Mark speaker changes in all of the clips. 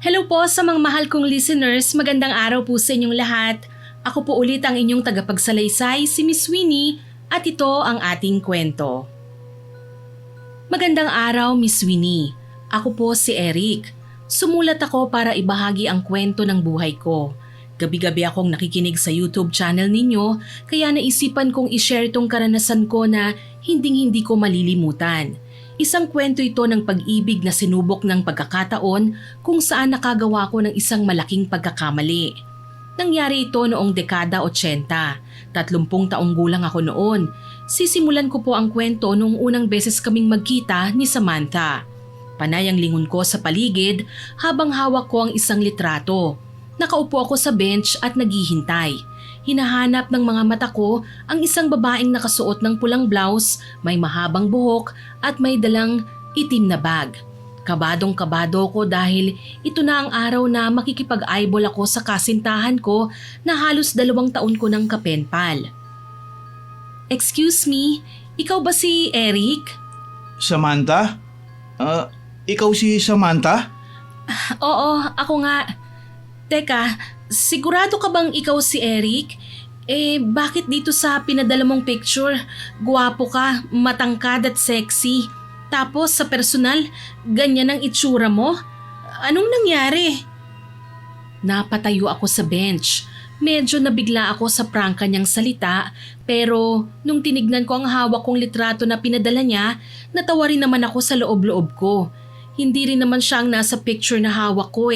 Speaker 1: Hello po sa mga mahal kong listeners, magandang araw po sa inyong lahat. Ako po ulit ang inyong tagapagsalaysay, si Miss Winnie, at ito ang ating kwento. Magandang araw, Miss Winnie. Ako po si Eric. Sumulat ako para ibahagi ang kwento ng buhay ko. Gabi-gabi akong nakikinig sa YouTube channel ninyo, kaya naisipan kong i-share tong karanasan ko na hinding-hindi ko malilimutan. Isang kwento ito ng pag-ibig na sinubok ng pagkakataon kung saan nakagawa ko ng isang malaking pagkakamali. Nangyari ito noong dekada 80. 30 taong gulang ako noon. Sisimulan ko po ang kwento noong unang beses kaming magkita ni Samantha. Panay ang lingon ko sa paligid habang hawak ko ang isang litrato. Nakaupo ako sa bench at naghihintay. Hinahanap ng mga mata ko ang isang babaeng nakasuot ng pulang blouse, may mahabang buhok at may dalang itim na bag. Kabadong-kabado ko dahil ito na ang araw na makikipag-eyeball ako sa kasintahan ko na halos 2 taon ko ng kapenpal. Excuse me, ikaw ba si Eric?
Speaker 2: Samantha? Ikaw si Samantha?
Speaker 1: Oo, ako nga. Teka, sigurado ka bang ikaw si Eric? Bakit dito sa pinadala mong picture, guwapo ka, matangkad at sexy? Tapos sa personal, ganyan ang itsura mo? Anong nangyari? Napatayo ako sa bench. Medyo nabigla ako sa prangka niyang salita, pero nung tinignan ko ang hawak kong litrato na pinadala niya, natawa rin naman ako sa loob-loob ko. Hindi rin naman siya ang nasa picture na hawak ko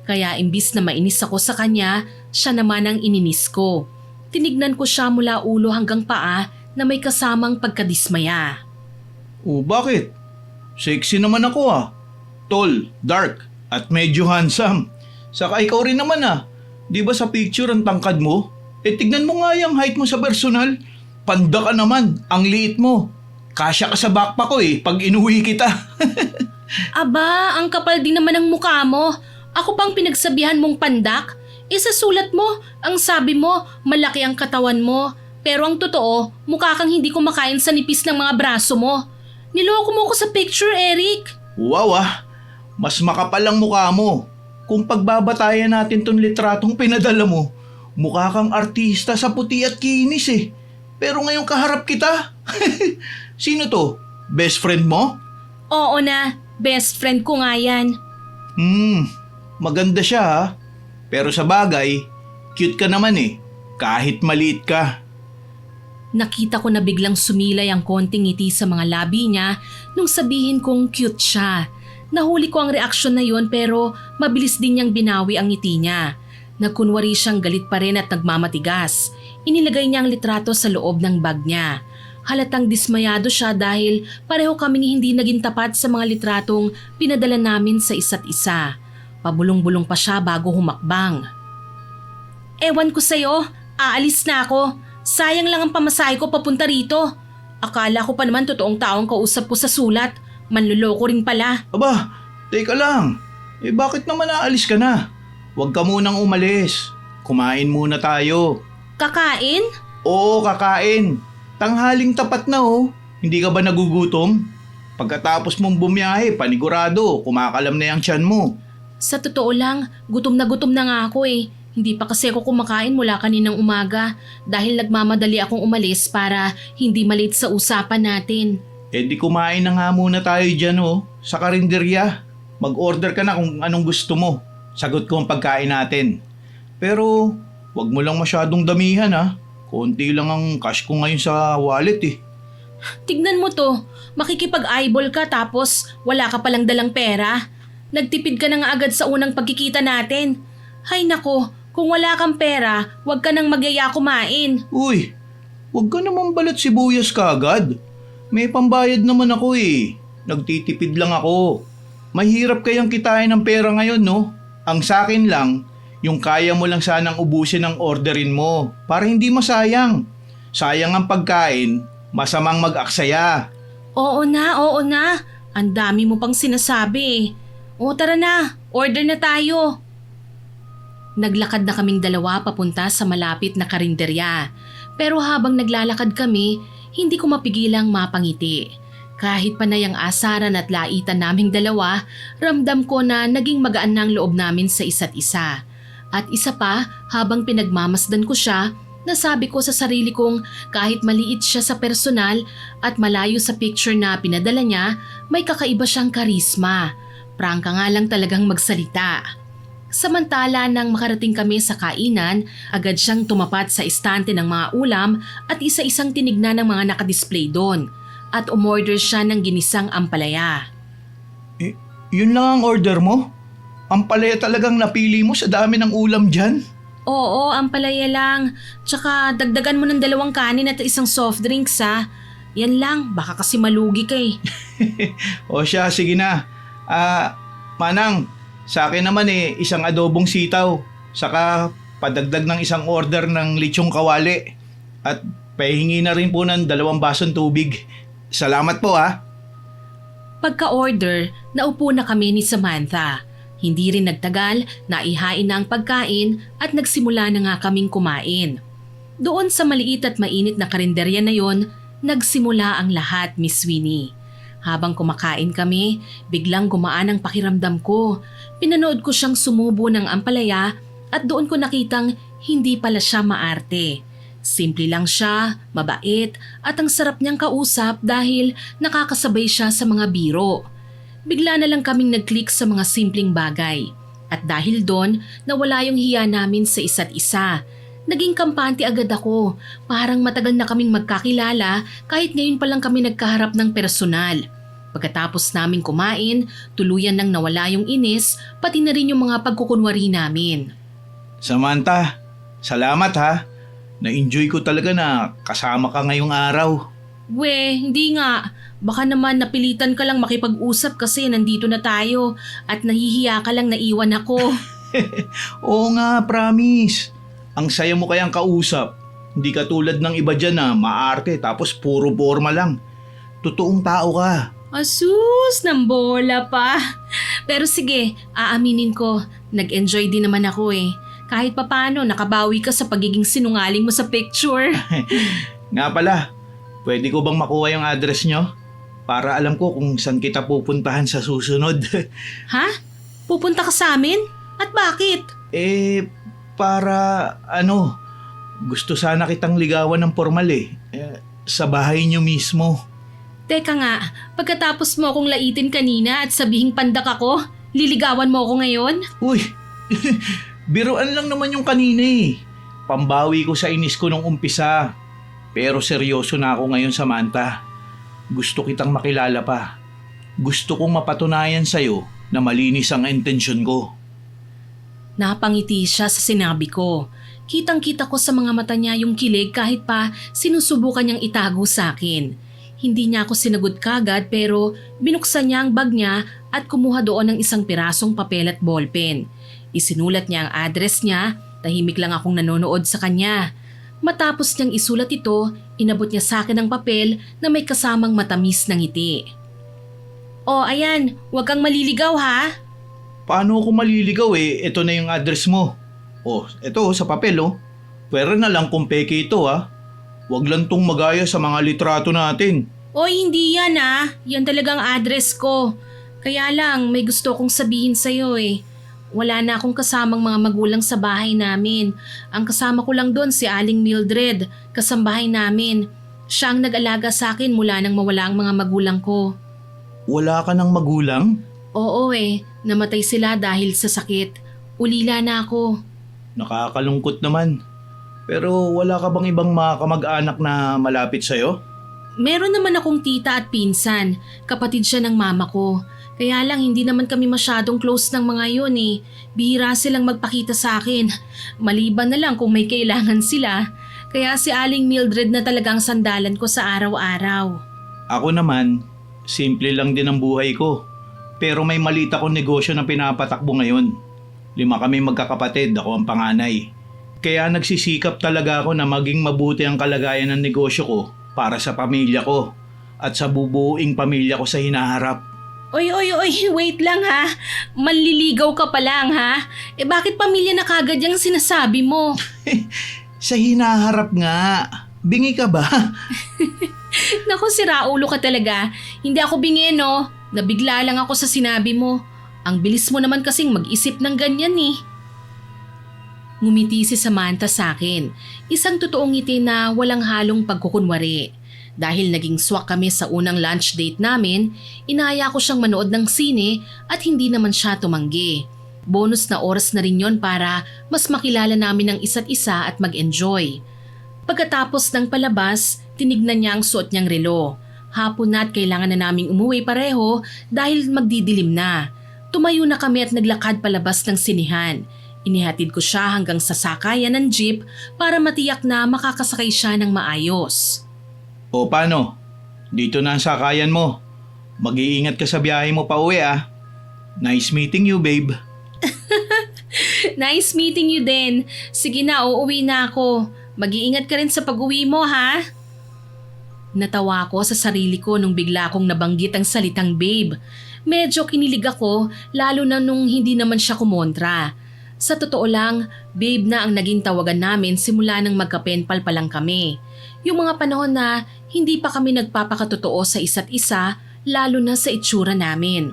Speaker 1: Kaya imbis na mainis ako sa kanya, siya naman ang ininis ko. Tinignan ko siya mula ulo hanggang paa na may kasamang pagkadismaya.
Speaker 2: Oh, bakit? Sexy naman ako Tall, dark, at medyo handsome. Saka ikaw rin naman Di ba sa picture ang tangkad mo? Tignan mo nga yung height mo sa personal. Panda ka naman, ang liit mo. Kasya ka sa backpack ko pag inuwi kita.
Speaker 1: Aba, ang kapal din naman ng mukha mo. Ako pang pinagsabihan mong pandak? Sa sulat mo, ang sabi mo, malaki ang katawan mo. Pero ang totoo, mukha kang hindi kumakain sa nipis ng mga braso mo. Niloko mo ko sa picture, Eric.
Speaker 2: Wow mas makapal ang mukha mo. Kung pagbabatayan natin tong litratong pinadala mo, mukha kang artista sa puti at kinis Pero ngayong kaharap kita. Sino to? Best friend mo?
Speaker 1: Oo na, best friend ko nga yan.
Speaker 2: Maganda siya Pero sa bagay, cute ka naman kahit maliit ka.
Speaker 1: Nakita ko na biglang sumilay ang konting ngiti sa mga labi niya nung sabihin kong cute siya. Nahuli ko ang reaksyon na yon pero mabilis din niyang binawi ang ngiti niya. Nagkunwari siyang galit pa rin at nagmamatigas. Inilagay niya ang litrato sa loob ng bag niya. Halatang dismayado siya dahil pareho kaming hindi naging tapat sa mga litratong pinadala namin sa isa't isa. Pabulong-bulong pa siya bago humakbang. Ewan ko sa'yo, aalis na ako. Sayang lang ang pamasahe ko papunta rito. Akala ko pa naman totoong taong kausap ko sa sulat. Manluloko rin pala.
Speaker 2: Aba, teka lang. Bakit naman aalis ka na? Huwag ka munang umalis. Kumain muna tayo.
Speaker 1: Kakain?
Speaker 2: Oo, kakain. Tanghaling tapat na Hindi ka ba nagugutom? Pagkatapos mong bumiyahe, panigurado, kumakalam na yung tiyan mo.
Speaker 1: Sa totoo lang, gutom na nga ako Hindi pa kasi ako kumakain mula kaninang umaga dahil nagmamadali akong umalis para hindi malate sa usapan natin.
Speaker 2: Di kumain na nga muna tayo dyan sa karinderya. Mag-order ka na kung anong gusto mo. Sagot ko ang pagkain natin. Pero wag mo lang masyadong damihan Konti lang ang cash ko ngayon sa wallet
Speaker 1: Tignan mo to, makikipag-eyeball ka tapos wala ka palang dalang pera. Nagtipid ka na nga agad sa unang pagkikita natin. Hay nako, kung wala kang pera, wag ka nang magyaya kumain.
Speaker 2: Uy, wag ka naman balat sibuyas kaagad. May pambayad naman ako Nagtitipid lang ako. Mahirap kayang kitain ng pera ngayon Ang sakin lang, yung kaya mo lang sanang ubusin ang orderin mo para hindi masayang. Sayang ang pagkain, masamang mag-aksaya.
Speaker 1: Oo na. Ang dami mo pang sinasabi O tara na, order na tayo. Naglakad na kaming dalawa papunta sa malapit na karinderya. Pero habang naglalakad kami, hindi ko mapigilang mapangiti. Kahit panay ang asaran at laitan naming dalawa, ramdam ko na naging magaan na ang loob namin sa isa't isa. At isa pa, habang pinagmamasdan ko siya, nasabi ko sa sarili kong kahit maliit siya sa personal at malayo sa picture na pinadala niya, may kakaiba siyang karisma. Prangka nga lang talagang magsalita. Samantala nang makarating kami sa kainan, agad siyang tumapat sa istante ng mga ulam at isa-isang tinignan ng mga nakadisplay doon. At umorder siya ng ginisang ampalaya.
Speaker 2: Yun lang ang order mo? Ampalaya talagang napili mo sa dami ng ulam dyan?
Speaker 1: Oo, ampalaya lang. Tsaka dagdagan mo ng 2 kanin at isang soft drinks ha. Yan lang, baka kasi malugi ka eh.
Speaker 2: O siya, sige na. Manang, sa akin naman isang adobong sitaw. Saka padagdag ng isang order ng lechong kawali. At pahingi na rin po ng 2 basong tubig. Salamat po ha.
Speaker 1: Pagka-order, naupo na kami ni Samantha. Hindi rin nagtagal, naihain na ang pagkain at nagsimula na nga kaming kumain. Doon sa maliit at mainit na karinderya na yon, nagsimula ang lahat, Miss Winnie. Habang kumakain kami, biglang gumaan ang pakiramdam ko. Pinanood ko siyang sumubo ng ampalaya at doon ko nakitang hindi pala siya maarte. Simple lang siya, mabait at ang sarap niyang kausap dahil nakakasabay siya sa mga biro. Bigla na lang kaming nag-click sa mga simpleng bagay. At dahil doon, nawala yung hiya namin sa isa't isa. Naging kampante agad ako, parang matagal na kaming magkakilala kahit ngayon pa lang kami nagkaharap ng personal. Pagkatapos naming kumain, tuluyan nang nawala yung inis, pati na rin yung mga pagkukunwari namin.
Speaker 2: Samantha, salamat ha. Na-enjoy ko talaga na kasama ka ngayong araw.
Speaker 1: Hindi nga. Baka naman napilitan ka lang makipag-usap kasi nandito na tayo at nahihiya ka lang na iwan ako.
Speaker 2: Oo nga, promise. Ang saya mo kayang kausap. Hindi ka tulad ng iba dyan na maarte tapos puro forma lang. Totoong tao ka.
Speaker 1: Asus, ng bola pa. Pero sige, aaminin ko, nag-enjoy din naman ako eh. Kahit papano nakabawi ka sa pagiging sinungaling mo sa picture.
Speaker 2: Nga pala, pwede ko bang makuha yung address nyo? Para alam ko kung saan kita pupuntahan sa susunod.
Speaker 1: Ha? Pupunta ka sa amin? At bakit?
Speaker 2: Para gusto sana kitang ligawan ng formal sa bahay nyo mismo.
Speaker 1: Teka nga, pagkatapos mo akong laitin kanina at sabihing pandak ako, liligawan mo ako ngayon?
Speaker 2: Uy, biruan lang naman yung kanina eh. Pambawi ko sa inis ko nung umpisa. Pero seryoso na ako ngayon, Samantha. Gusto kitang makilala pa. Gusto kong mapatunayan sa'yo na malinis ang intensyon ko.
Speaker 1: Napangiti siya sa sinabi ko. Kitang-kita ko sa mga mata niya yung kilig kahit pa sinusubukan niyang itago sa akin. Hindi niya ako sinagot kagad pero binuksan niya ang bag niya at kumuha doon ng isang pirasong papel at ballpen. Isinulat niya ang address niya, tahimik lang akong nanonood sa kanya. Matapos niyang isulat ito, inabot niya sa akin ang papel na may kasamang matamis na ngiti. O ayan, huwag kang maliligaw ha.
Speaker 2: Paano ako maliligaw Ito na yung address mo. Ito sa papel Pwera na lang kung peke ito ha. Huwag lang tong magaya sa mga litrato natin.
Speaker 1: Hindi yan ha. Yan talagang address ko. Kaya lang, may gusto kong sabihin sa'yo eh. Wala na akong kasamang mga magulang sa bahay namin. Ang kasama ko lang doon si Aling Mildred, kasambahay namin. Siya ang nag-alaga sa akin mula nang mawala ang mga magulang ko.
Speaker 2: Wala ka ng magulang?
Speaker 1: Oo namatay sila dahil sa sakit. Ulila na ako.
Speaker 2: Nakakalungkot naman. Pero wala ka bang ibang mga kamag-anak na malapit sa'yo?
Speaker 1: Meron naman akong tita at pinsan. Kapatid siya ng mama ko. Kaya lang hindi naman kami masyadong close ng mga yun eh. Bihira silang magpakita sa akin. Maliban na lang kung may kailangan sila. Kaya si Aling Mildred na talagang sandalan ko sa araw-araw.
Speaker 2: Ako naman, simple lang din ang buhay ko. Pero may maliit akong negosyo na pinapatakbo ngayon. 5 kami magkakapatid, ako ang panganay. Kaya nagsisikap talaga ako na maging mabuti ang kalagayan ng negosyo ko para sa pamilya ko at sa bubuing pamilya ko sa hinaharap.
Speaker 1: Oy, wait lang ha. Manliligaw ka pa lang ha. Bakit pamilya na kagad yung sinasabi mo?
Speaker 2: Sa hinaharap nga. Bingi ka ba?
Speaker 1: Naku, siraulo ka talaga. Hindi ako bingin, no? Nabigla lang ako sa sinabi mo. Ang bilis mo naman kasing mag-isip ng ganyan eh. Ngumiti si Samantha sa akin. Isang totoong ngiti na walang halong pagkukunwari. Dahil naging swak kami sa unang lunch date namin, inaya ko siyang manood ng sine at hindi naman siya tumanggi. Bonus na oras na rin yon para mas makilala namin ang isa't isa at mag-enjoy. Pagkatapos ng palabas, tinignan niya ang suot niyang relo. Hapon na at kailangan na naming umuwi pareho dahil magdidilim na. Tumayo na kami at naglakad palabas ng sinihan. Inihatid ko siya hanggang sa sakayan ng jeep para matiyak na makakasakay siya ng maayos.
Speaker 2: O paano? Dito na ang sakayan mo. Mag-iingat ka sa biyahe mo pa uwi ah. Nice meeting you, babe.
Speaker 1: Nice meeting you din. Sige na, uuwi na ako. Mag-iingat ka rin sa pag-uwi mo, ha? Natawa ko sa sarili ko nung bigla kong nabanggit ang salitang babe. Medyo kinilig ako, lalo na nung hindi naman siya kumontra. Sa totoo lang, babe na ang naging tawagan namin simula nang magkapenpal pa lang kami. Yung mga panahon na hindi pa kami nagpapakatotoo sa isa't isa, lalo na sa itsura namin.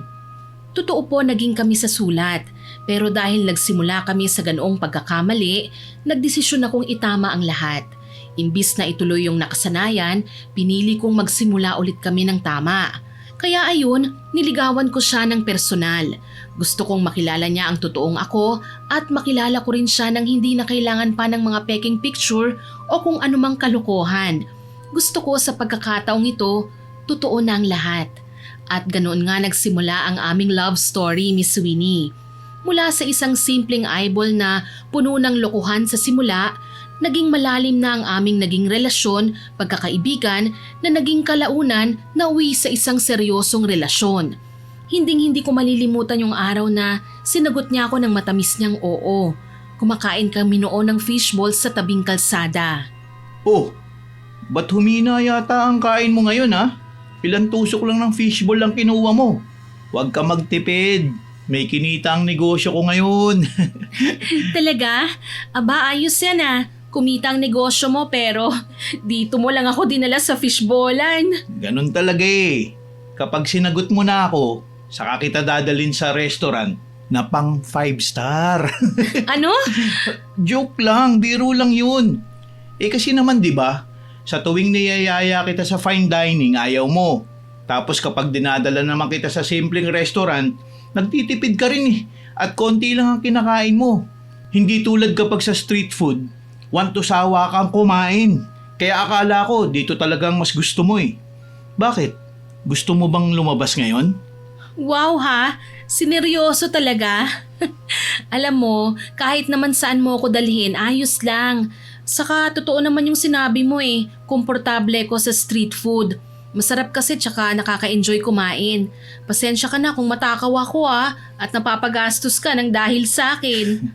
Speaker 1: Totoo po naging kami sa sulat, pero dahil nagsimula kami sa ganoong pagkakamali, nagdesisyon akong itama ang lahat. Imbis na ituloy yung nakasanayan, pinili kong magsimula ulit kami ng tama. Kaya ayun, niligawan ko siya ng personal. Gusto kong makilala niya ang totoong ako at makilala ko rin siya nang hindi na kailangan pa ng mga peking picture o kung anumang kalokohan. Gusto ko sa pagkakataong ito, totoo na ang lahat. At ganoon nga nagsimula ang aming love story, Miss Winnie. Mula sa isang simpleng eyeball na puno ng lokohan sa simula, naging malalim na ang aming naging relasyon, pagkakaibigan na naging kalaunan na uwi sa isang seryosong relasyon. Hinding-hindi ko malilimutan yung araw na sinagot niya ako ng matamis niyang oo. Kumakain kami noon ng fishball sa tabing kalsada.
Speaker 2: Oh, ba't humina yata ang kain mo ngayon ha? Ilang tusok lang ng fishball ang kinuha mo. Huwag ka magtipid. May kinita ang negosyo ko ngayon.
Speaker 1: Talaga? Aba, ayos yan ah. Kumita ang negosyo mo pero dito mo lang ako dinala sa fishballan.
Speaker 2: Ganon talaga eh. Kapag sinagot mo na ako, saka kita dadalhin sa restaurant na pang 5-star.
Speaker 1: Ano?
Speaker 2: Joke lang, biro lang yun. Eh kasi naman 'di ba? Sa tuwing niyayaya kita sa fine dining, ayaw mo. Tapos kapag dinadala naman kita sa simpleng restaurant, nagtitipid ka rin eh. At konti lang ang kinakain mo. Hindi tulad kapag sa street food, want to sawa kang kumain. Kaya akala ko dito talagang mas gusto mo eh. Bakit? Gusto mo bang lumabas ngayon?
Speaker 1: Wow ha, sineryoso talaga. Alam mo, kahit naman saan mo ako dalhin, ayos lang. Saka totoo naman yung sinabi mo eh, komportable ko sa street food. Masarap kasi tsaka nakaka-enjoy kumain. Pasensya ka na kung matakaw ako at napapagastos ka ng dahil sa akin.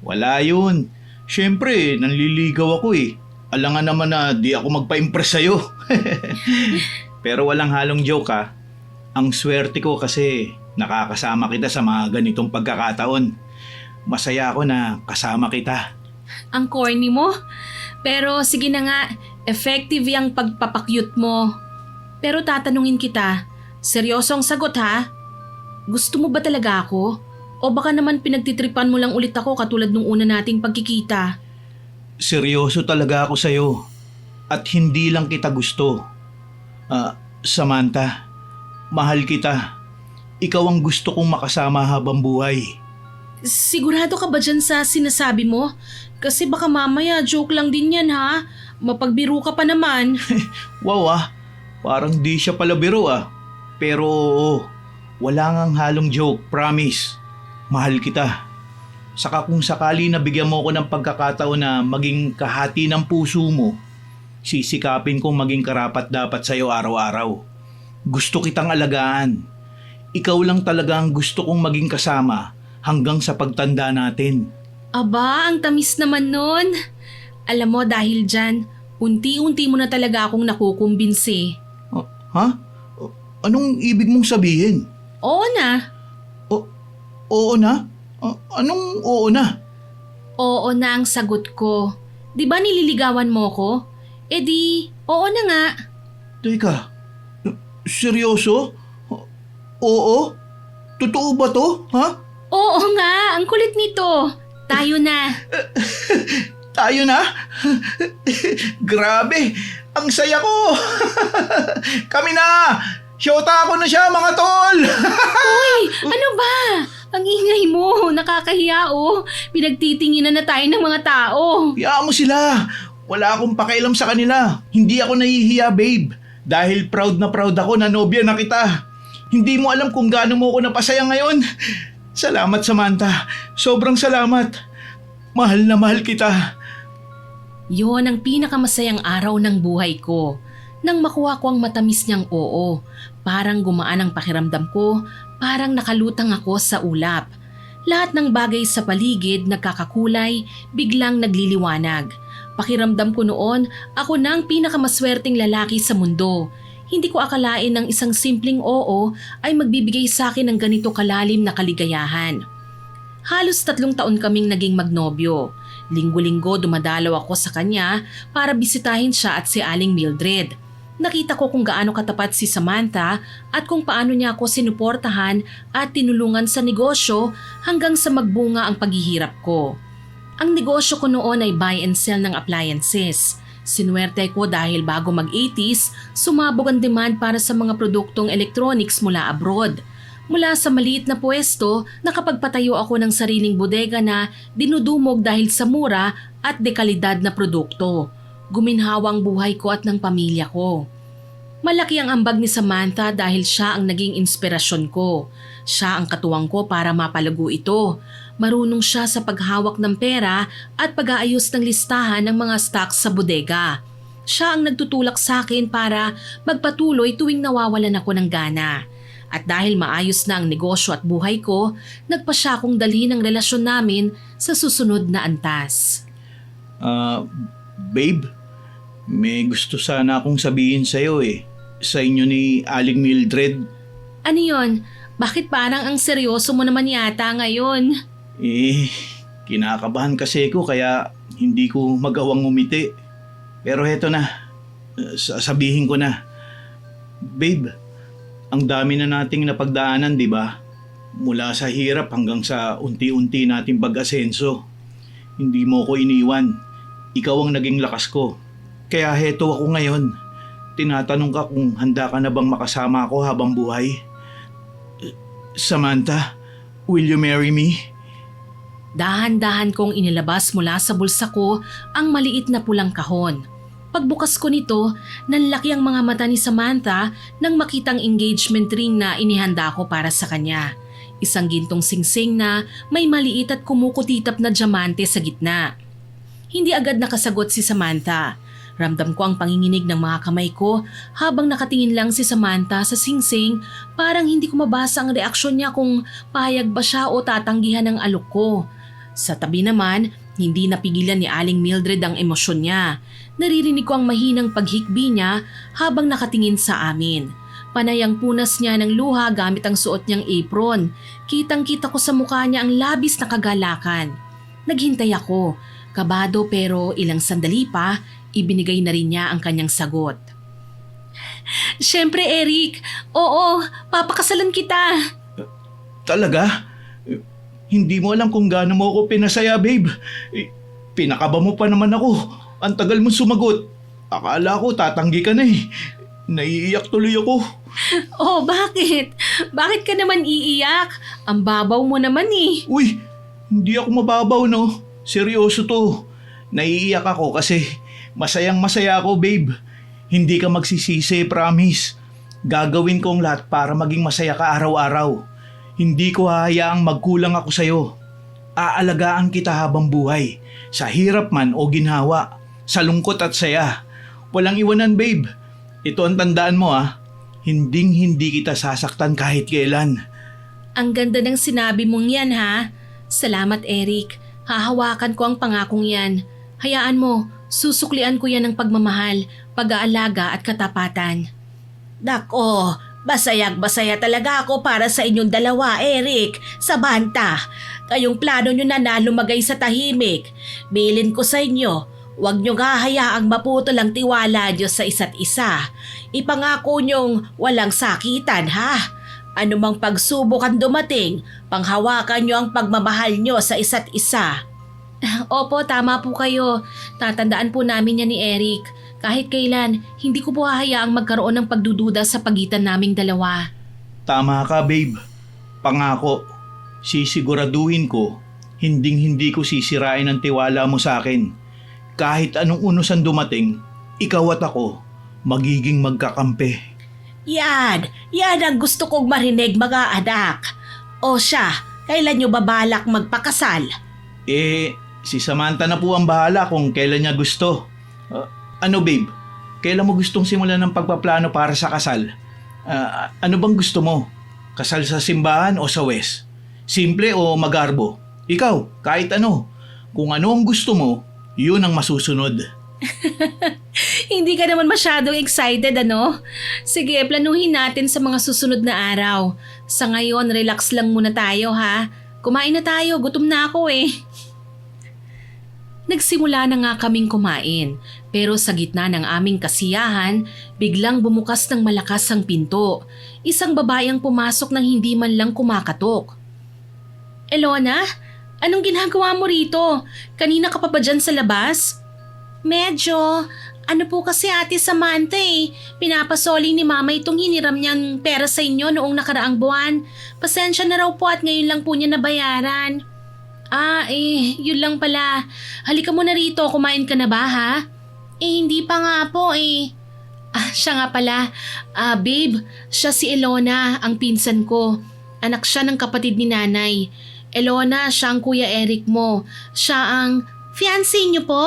Speaker 2: Wala yun. Siyempre, nanliligaw ako eh. Alangan naman na di ako magpa-impress sa'yo. Pero walang halong joke ha. Ang swerte ko kasi nakakasama kita sa mga ganitong pagkakataon. Masaya ako na kasama kita.
Speaker 1: Ang corny mo. Pero sige na nga, effective yung pagpapakyut mo. Pero tatanungin kita, seryosong sagot ha? Gusto mo ba talaga ako? O baka naman pinagtitripan mo lang ulit ako katulad nung una nating pagkikita?
Speaker 2: Seryoso talaga ako sa'yo. At hindi lang kita gusto. Samantha, mahal kita. Ikaw ang gusto kong makasama habang buhay.
Speaker 1: Sigurado ka ba dyan sa sinasabi mo? Kasi baka mamaya joke lang din yan ha. Mapagbiro ka pa naman.
Speaker 2: Wow parang di siya pala biro Pero wala ngang halong joke, promise. Mahal kita. Saka kung sakali na bigyan mo ako ng pagkakataon na maging kahati ng puso mo, sisikapin kong maging karapat-dapat sa'yo araw-araw. Gusto kitang alagaan. Ikaw lang talaga ang gusto kong maging kasama hanggang sa pagtanda natin.
Speaker 1: Aba, ang tamis naman nun. Alam mo dahil dyan, unti-unti mo na talaga akong nakukumbinsi.
Speaker 2: Ha? Anong ibig mong sabihin?
Speaker 1: Oo na.
Speaker 2: Oo na? Anong oo na?
Speaker 1: Oo na ang sagot ko. Di ba nililigawan mo ko? E di, oo na nga.
Speaker 2: Teka, seryoso? Oo? Totoo ba to? Ha?
Speaker 1: Oo nga, ang kulit nito. Tayo na.
Speaker 2: Tayo na? Grabe, ang saya ko! Kami na! Shota ko na siya mga tol!
Speaker 1: Uy, ano ba? Ang ingay mo, nakakahiya oh. Pinagtitinginan na tayo ng mga tao.
Speaker 2: Hayaan mo sila! Wala akong pakialam sa kanila. Hindi ako nahihiya, babe. Dahil proud na proud ako na nobya na kita. Hindi mo alam kung gaano mo ako napasaya ngayon. Salamat, Samantha. Sobrang salamat. Mahal na mahal kita.
Speaker 1: Yon ang pinakamasayang araw ng buhay ko. Nang makuha ko ang matamis niyang oo, parang gumaan ang pakiramdam ko, parang nakalutang ako sa ulap. Lahat ng bagay sa paligid nagkakakulay, biglang nagliliwanag. Pakiramdam ko noon, ako na ang pinakamaswerteng lalaki sa mundo. Hindi ko akalain ng isang simpleng oo ay magbibigay sa akin ng ganito kalalim na kaligayahan. Halos 3 taon kaming naging magnobyo. Linggo-linggo dumadalaw ako sa kanya para bisitahin siya at si Aling Mildred. Nakita ko kung gaano katapat si Samantha at kung paano niya ako sinuportahan at tinulungan sa negosyo hanggang sa magbunga ang paghihirap ko. Ang negosyo ko noon ay buy and sell ng appliances. Sinuwerte ko dahil bago mag-80s, sumabog ang demand para sa mga produktong electronics mula abroad. Mula sa maliit na pwesto, nakapagpatayo ako ng sariling bodega na dinudumog dahil sa mura at dekalidad na produkto. Guminhawa ang buhay ko at ng pamilya ko. Malaki ang ambag ni Samantha dahil siya ang naging inspirasyon ko. Siya ang katuwang ko para mapalago ito. Marunong siya sa paghawak ng pera at pag-aayos ng listahan ng mga stocks sa bodega. Siya ang nagtutulak sa akin para magpatuloy tuwing nawawalan ako ng gana. At dahil maayos na ang negosyo at buhay ko, nagpa siya akong dalhin ang relasyon namin sa susunod na antas.
Speaker 2: Babe, may gusto sana akong sabihin sa'yo eh. Sa inyo ni Aling Mildred.
Speaker 1: Ano yon? Bakit parang ang seryoso mo naman yata ngayon?
Speaker 2: Kinakabahan kasi ko kaya hindi ko magawang ngumiti. Pero heto na, sasabihin ko na. Babe, ang dami na nating napagdaanan, di ba? Mula sa hirap hanggang sa unti-unti nating pag-asenso. Hindi mo ko iniwan. Ikaw ang naging lakas ko. Kaya heto ako ngayon. Tinatanong ka kung handa ka na bang makasama ako habang buhay. Samantha, will you marry me?
Speaker 1: Dahan-dahan kong inilabas mula sa bulsa ko ang maliit na pulang kahon. Pagbukas ko nito, nanlaki ang mga mata ni Samantha nang makitang engagement ring na inihanda ko para sa kanya. Isang gintong singsing na may maliit at kumukutitap na diamante sa gitna. Hindi agad nakasagot si Samantha. Ramdam ko ang panginginig ng mga kamay ko habang nakatingin lang si Samantha sa singsing, parang hindi ko mabasa ang reaksyon niya kung pahayag ba siya o tatanggihan ng alok ko. Sa tabi naman, hindi napigilan ni Aling Mildred ang emosyon niya. Naririnig ko ang mahinang paghikbi niya habang nakatingin sa amin. Panay ang punas niya ng luha gamit ang suot niyang apron. Kitang-kita ko sa mukha niya ang labis na kagalakan. Naghintay ako, kabado pero ilang sandali pa, ibinigay na rin niya ang kanyang sagot. Siyempre, Eric. Oo, papakasalan kita.
Speaker 2: Talaga? Hindi mo alam kung gaano mo ako pinasaya, babe. Pinakaba mo pa naman ako. Ang tagal mo sumagot. Akala ko tatanggi ka na eh. Naiiyak tuloy ako.
Speaker 1: Oh, bakit? Bakit ka naman iiyak? Ang babaw mo naman eh.
Speaker 2: Uy, hindi ako mababaw no. Seryoso to. Naiiyak ako kasi masayang masaya ako, babe. Hindi ka magsisisi, promise. Gagawin ko ang lahat para maging masaya ka araw-araw. Hindi ko hahayaang magkulang ako sa'yo. Aalagaan kita habang buhay. Sa hirap man o ginhawa. Sa lungkot at saya. Walang iwanan, babe. Ito ang tandaan mo Hinding-hindi kita sasaktan kahit kailan.
Speaker 1: Ang ganda ng sinabi mong yan ha. Salamat, Eric. Hahawakan ko ang pangakong yan. Hayaan mo, susuklian ko yan ng pagmamahal, pag-aalaga at katapatan. Dako, basayag-basaya talaga ako para sa inyong dalawa, Eric. Samantha, kayong plano nyo na lumagay sa tahimik. Bilin ko sa inyo, Huwag niyong hahayaang maputol ang tiwala niyo sa isa't isa. Ipangako niyong walang sakitan, ha? Anumang pagsubok ang dumating, panghawakan niyo ang pagmamahal niyo sa isa't isa. Opo, tama po kayo. Tatandaan po namin yan ni Eric. Kahit kailan, hindi ko po hahayaang magkaroon ng pagdududa sa pagitan naming dalawa.
Speaker 2: Tama ka, babe. Pangako, sisiguraduhin ko, hinding-hindi ko sisirain ang tiwala mo sa akin. Kahit anong unusan dumating, ikaw at ako, magiging magkakampi.
Speaker 1: Yan ang gusto kong marinig, mga anak. O siya, kailan niyo babalak magpakasal?
Speaker 2: Si Samantha na po ang bahala kung kailan niya gusto. Ano babe, kailan mo gustong simulan ng pagpaplano para sa kasal? Ano bang gusto mo? Kasal sa simbahan o sa West? Simple o magarbo? Ikaw, kahit ano. Kung ano ang gusto mo, yun ang masusunod.
Speaker 1: Hindi ka naman masyadong excited, ano? Sige, planuhin natin sa mga susunod na araw. Sa ngayon, relax lang muna tayo, ha? Kumain na tayo, gutom na ako eh. Nagsimula na nga kaming kumain, pero sa gitna ng aming kasiyahan, biglang bumukas ng malakas ang pinto. Isang babae ang pumasok nang hindi man lang kumakatok. Elona, anong ginagawa mo rito? Kanina ka pa ba dyan sa labas? Medyo. Ano po kasi Ate Samantha eh. Pinapasoli ni Mama itong hiniram niyang pera sa inyo noong nakaraang buwan. Pasensya na raw po at ngayon lang po niya nabayaran. Yun lang pala. Halika muna rito, kumain ka na ba ha? Hindi pa nga po eh. Siya nga pala. Babe, siya si Elona, ang pinsan ko. Anak siya ng kapatid ni nanay. Elona, siya ang Kuya Eric mo. Siya ang fiancé niyo po?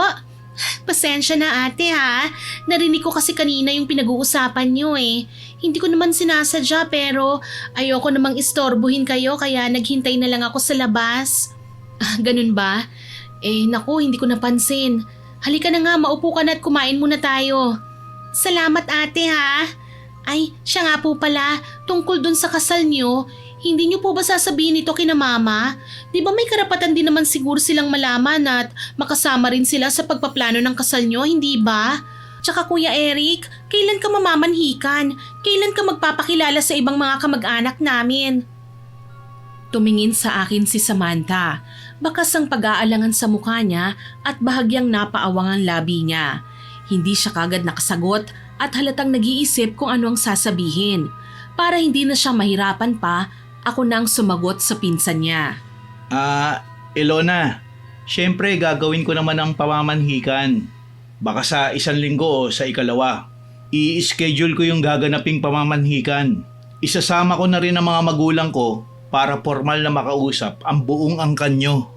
Speaker 1: Pasensya na ate ha. Narinig ko kasi kanina yung pinag-uusapan niyo eh. Hindi ko naman sinasadya pero ayoko namang istorbohin kayo kaya naghintay na lang ako sa labas. Ganun ba? Naku, hindi ko napansin. Halika na nga, maupo ka na at kumain muna tayo. Salamat ate ha. Siya nga po pala, tungkol dun sa kasal niyo, hindi niyo po ba sasabihin ito kina Mama? Di ba may karapatan din naman siguro silang malaman at makasama rin sila sa pagpaplano ng kasal niyo, hindi ba? Tsaka Kuya Eric, kailan ka mamamanhikan? Kailan ka magpapakilala sa ibang mga kamag-anak namin? Tumingin sa akin si Samantha. Bakas ang pag-aalangan sa mukha niya at bahagyang napaawang ang labi niya. Hindi siya kagad nakasagot at halatang nag-iisip kung ano ang sasabihin. Para hindi na siya mahirapan pa, ako nang sumagot sa pinsan niya.
Speaker 2: Elona, syempre gagawin ko naman ang pamamanhikan. Baka sa 1 linggo o sa 2. I-schedule ko yung gaganaping pamamanhikan. Isasama ko na rin ang mga magulang ko para formal na makausap ang buong angkan nyo.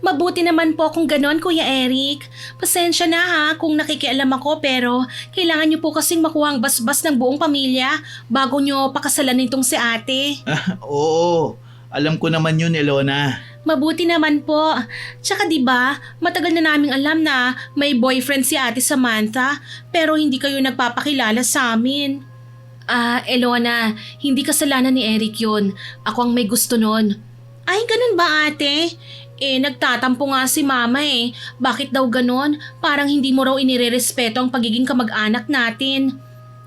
Speaker 1: Mabuti naman po kung ganon, Kuya Eric. Pasensya na ha kung nakikialam ako pero kailangan niyo po kasing makuha ang basbas ng buong pamilya bago niyo pakasalan nitong si ate.
Speaker 2: Oo, alam ko naman yun, Elona.
Speaker 1: Mabuti naman po. Tsaka 'di ba, matagal na naming alam na may boyfriend si Ate Samantha pero hindi kayo nagpapakilala sa amin. Elona, hindi kasalanan ni Eric yun. Ako ang may gusto nun. Ay, ganun ba ate? Nagtatampo nga si Mama eh. Bakit daw ganun? Parang hindi mo raw inirerespeto ang pagiging kamag-anak natin.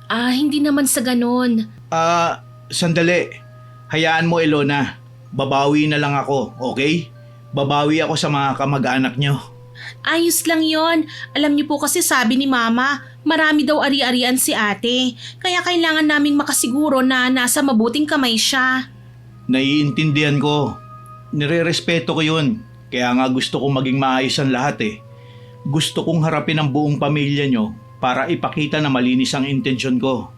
Speaker 1: Hindi naman sa ganun.
Speaker 2: Sandali. Hayaan mo, Elona. Babawi na lang ako, okay? Babawi ako sa mga kamag-anak nyo.
Speaker 1: Ayos lang yon. Alam niyo po kasi sabi ni Mama, marami daw ari-arian si ate. Kaya kailangan naming makasiguro na nasa mabuting kamay siya.
Speaker 2: Naiintindihan ko. Nire-respeto ko yun. Kaya nga gusto kong maging maayos ang lahat eh. Gusto kong harapin ang buong pamilya nyo para ipakita na malinis ang intensyon ko.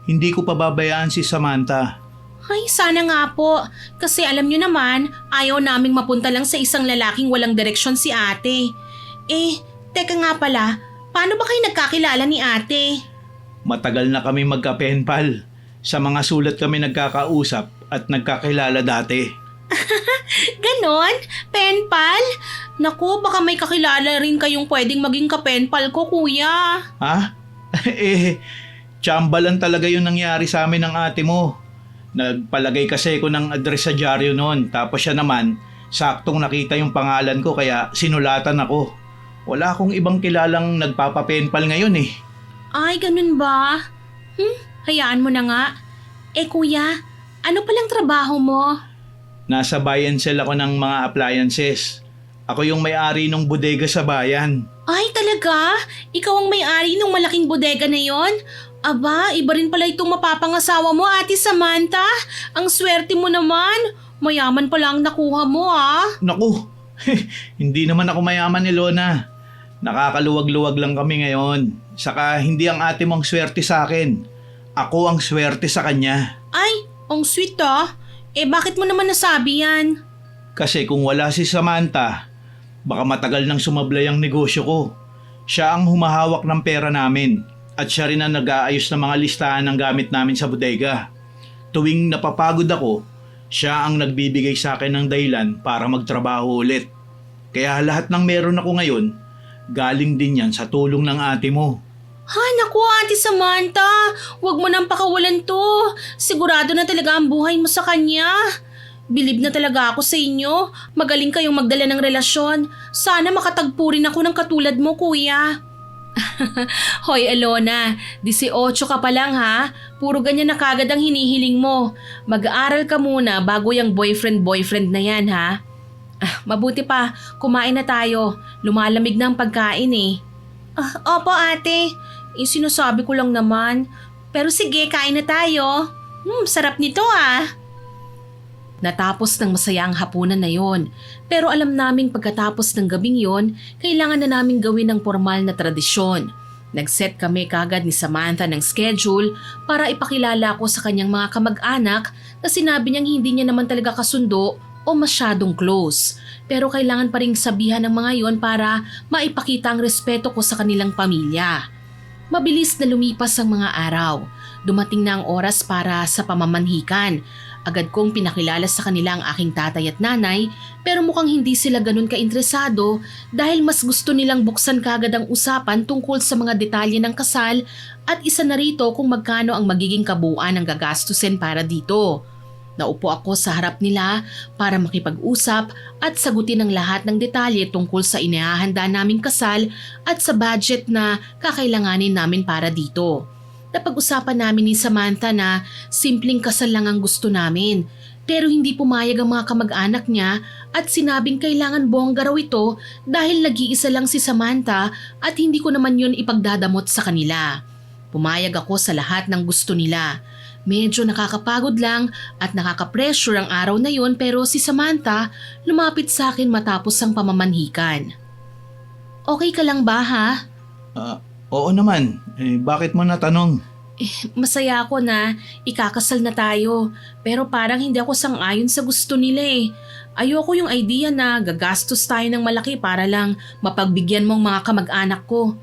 Speaker 2: Hindi ko pababayaan si Samantha.
Speaker 1: Ay, sana nga po. Kasi alam niyo naman, ayaw naming mapunta lang sa isang lalaking walang direksyon si ate. Teka nga pala, paano ba kayo nagkakilala ni ate?
Speaker 2: Matagal na kami magka-penpal. Sa mga sulat kami nagkakausap at nagkakilala dati.
Speaker 1: Ganon? Penpal? Naku, baka may kakilala rin kayong pwedeng maging kapenpal ko, kuya.
Speaker 2: Ha? Tsamba lang talaga yung nangyari sa amin ng ate mo. Nagpalagay kasi ko ng address sa dyaryo noon. Tapos siya naman, saktong nakita yung pangalan ko kaya sinulatan ako. Wala akong ibang kilalang nagpapapenpal ngayon eh.
Speaker 1: Ay, ganun ba? Hayaan mo na nga. Kuya, ano palang trabaho mo?
Speaker 2: Nasa bayan sale ako ng mga appliances. Ako yung may-ari ng bodega sa bayan.
Speaker 1: Ay, talaga? Ikaw ang may-ari ng malaking bodega na yon? Aba, iba rin pala itong mapapangasawa mo, Ate Samantha. Ang swerte mo naman. Mayaman pala ang nakuha mo, ah.
Speaker 2: Naku, hindi naman ako mayaman ni Lona. Nakakaluwag-luwag lang kami ngayon. Saka hindi ang ate mong swerte sa akin. Ako ang swerte sa kanya.
Speaker 1: Ay, ang sweet ah. Bakit mo naman nasabi yan?
Speaker 2: Kasi kung wala si Samantha, baka matagal nang sumablay ang negosyo ko. Siya ang humahawak ng pera namin at siya rin ang nag-aayos ng mga listahan ng gamit namin sa bodega. Tuwing napapagod ako, siya ang nagbibigay sa akin ng dahilan para magtrabaho ulit. Kaya lahat ng meron ako ngayon, galing din yan sa tulong ng ate mo.
Speaker 1: Ha, naku, Ate Samantha. Huwag mo nang pakawalan to. Sigurado na talaga ang buhay mo sa kanya. Bilib na talaga ako sa inyo. Magaling kayong magdala ng relasyon. Sana makatagpo rin ako ng katulad mo, kuya. Hoy, Alona, 18 ka pa lang ha. Puro ganyan na kagad ang hinihiling mo. Mag-aaral ka muna bago yung boyfriend na yan ha. Mabuti pa, kumain na tayo. Lumalamig na ang pagkain eh. Opo ate, sinasabi ko lang naman. Pero sige, kain na tayo. Sarap nito ah. Natapos ng masayang hapunan na yon. Pero alam naming pagkatapos ng gabing yon, kailangan na naming gawin ng formal na tradisyon. Nag-set kami kagad ni Samantha ng schedule para ipakilala ko sa kanyang mga kamag-anak na sinabi niyang hindi niya naman talaga kasundo o masyadong close. Pero kailangan pa ring sabihan ng mga yon para maipakita ang respeto ko sa kanilang pamilya. Mabilis na lumipas ang mga araw. Dumating na ang oras para sa pamamanhikan. Agad kong pinakilala sa kanila ang aking tatay at nanay pero mukhang hindi sila ganun kainteresado dahil mas gusto nilang buksan kagad ang usapan tungkol sa mga detalye ng kasal at isa na rito kung magkano ang magiging kabuuan ng gagastusin para dito. Naupo ako sa harap nila para makipag-usap at sagutin ang lahat ng detalye tungkol sa inihahanda naming kasal at sa budget na kakailanganin namin para dito. Napag-usapan namin ni Samantha na simpleng kasal lang ang gusto namin pero hindi pumayag ang mga kamag-anak niya at sinabing kailangan bongga raw ito dahil nag-iisa lang si Samantha at hindi ko naman yun ipagdadamot sa kanila. Pumayag ako sa lahat ng gusto nila. Medyo nakakapagod lang at nakaka-pressure ang araw na yun pero si Samantha lumapit sa akin matapos ang pamamanhikan. Okay ka lang ba ha?
Speaker 2: Oo naman. Bakit mo natanong?
Speaker 1: Masaya ako na ikakasal na tayo pero parang hindi ako sang-ayon sa gusto nila eh. Ayoko yung idea na gagastos tayo ng malaki para lang mapagbigyan mong mga kamag-anak ko.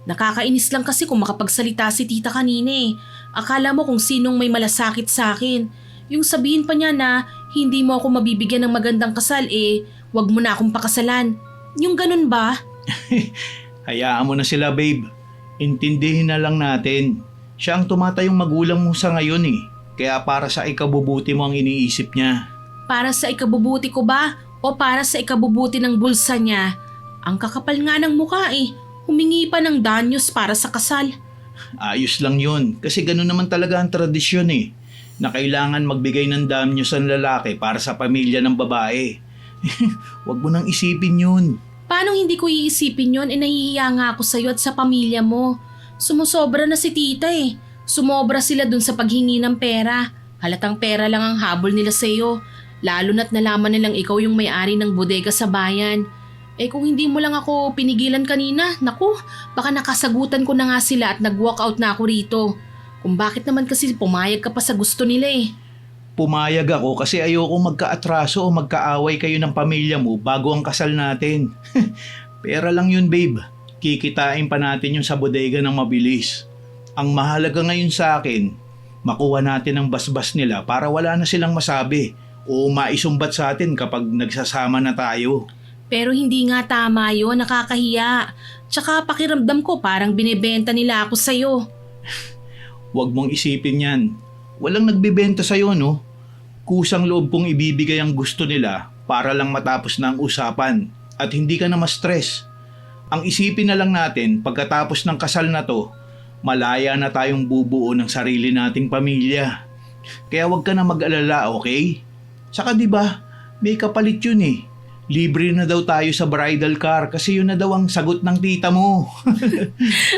Speaker 1: Nakakainis lang kasi kung makapagsalita si tita kanina eh. Akala mo kung sinong may malasakit sa akin. Yung sabihin pa niya na hindi mo ako mabibigyan ng magandang kasal wag mo na akong pakasalan. Yung ganun ba?
Speaker 2: Hayaan mo na sila babe. Intindihin na lang natin. Siya ang tumatayong magulang mo sa ngayon eh. Kaya para sa ikabubuti mo ang iniisip niya.
Speaker 1: Para sa ikabubuti ko ba? O para sa ikabubuti ng bulsa niya? Ang kakapal nga ng mukha eh. Humingi pa ng danyos para sa kasal.
Speaker 2: Ayos lang yun. Kasi gano'n naman talaga ang tradisyon eh. Na kailangan magbigay ng danyos ang lalaki para sa pamilya ng babae. Huwag mo nang isipin yun.
Speaker 1: Paano hindi ko iisipin yun? Nahihiya nga ako sa'yo at sa pamilya mo. Sumusobra na si tita eh. Sumobra sila dun sa paghingi ng pera. Halatang pera lang ang habol nila sa'yo. Lalo na't nalaman nilang ikaw yung may-ari ng bodega sa bayan. Kung hindi mo lang ako pinigilan kanina, naku, baka nakasagutan ko na nga sila at nag-walkout na ako rito. Kung bakit naman kasi pumayag ka pa sa gusto nila eh.
Speaker 2: Pumayag ako kasi ayoko magka-atraso o magkaaway kayo ng pamilya mo bago ang kasal natin. Pera lang yun babe. Kikitain pa natin yung sa bodega ng mabilis. Ang mahalaga ngayon sa akin, makuha natin ang basbas nila para wala na silang masabi o maisumbat sa atin kapag nagsasama na tayo.
Speaker 1: Pero hindi nga tama yun, nakakahiya. Tsaka pakiramdam ko parang binibenta nila ako sa'yo.
Speaker 2: Huwag mong isipin yan. Walang nagbibenta sa'yo no? Kusang loob kong ibibigay ang gusto nila para lang matapos na ang usapan at hindi ka na ma-stress. Ang isipin na lang natin, pagkatapos ng kasal na to, malaya na tayong bubuo ng sarili nating pamilya. Kaya huwag ka na mag-alala, okay? Saka 'di ba, may kapalit yun eh. Libre na daw tayo sa bridal car kasi yun na daw ang sagot ng tita mo.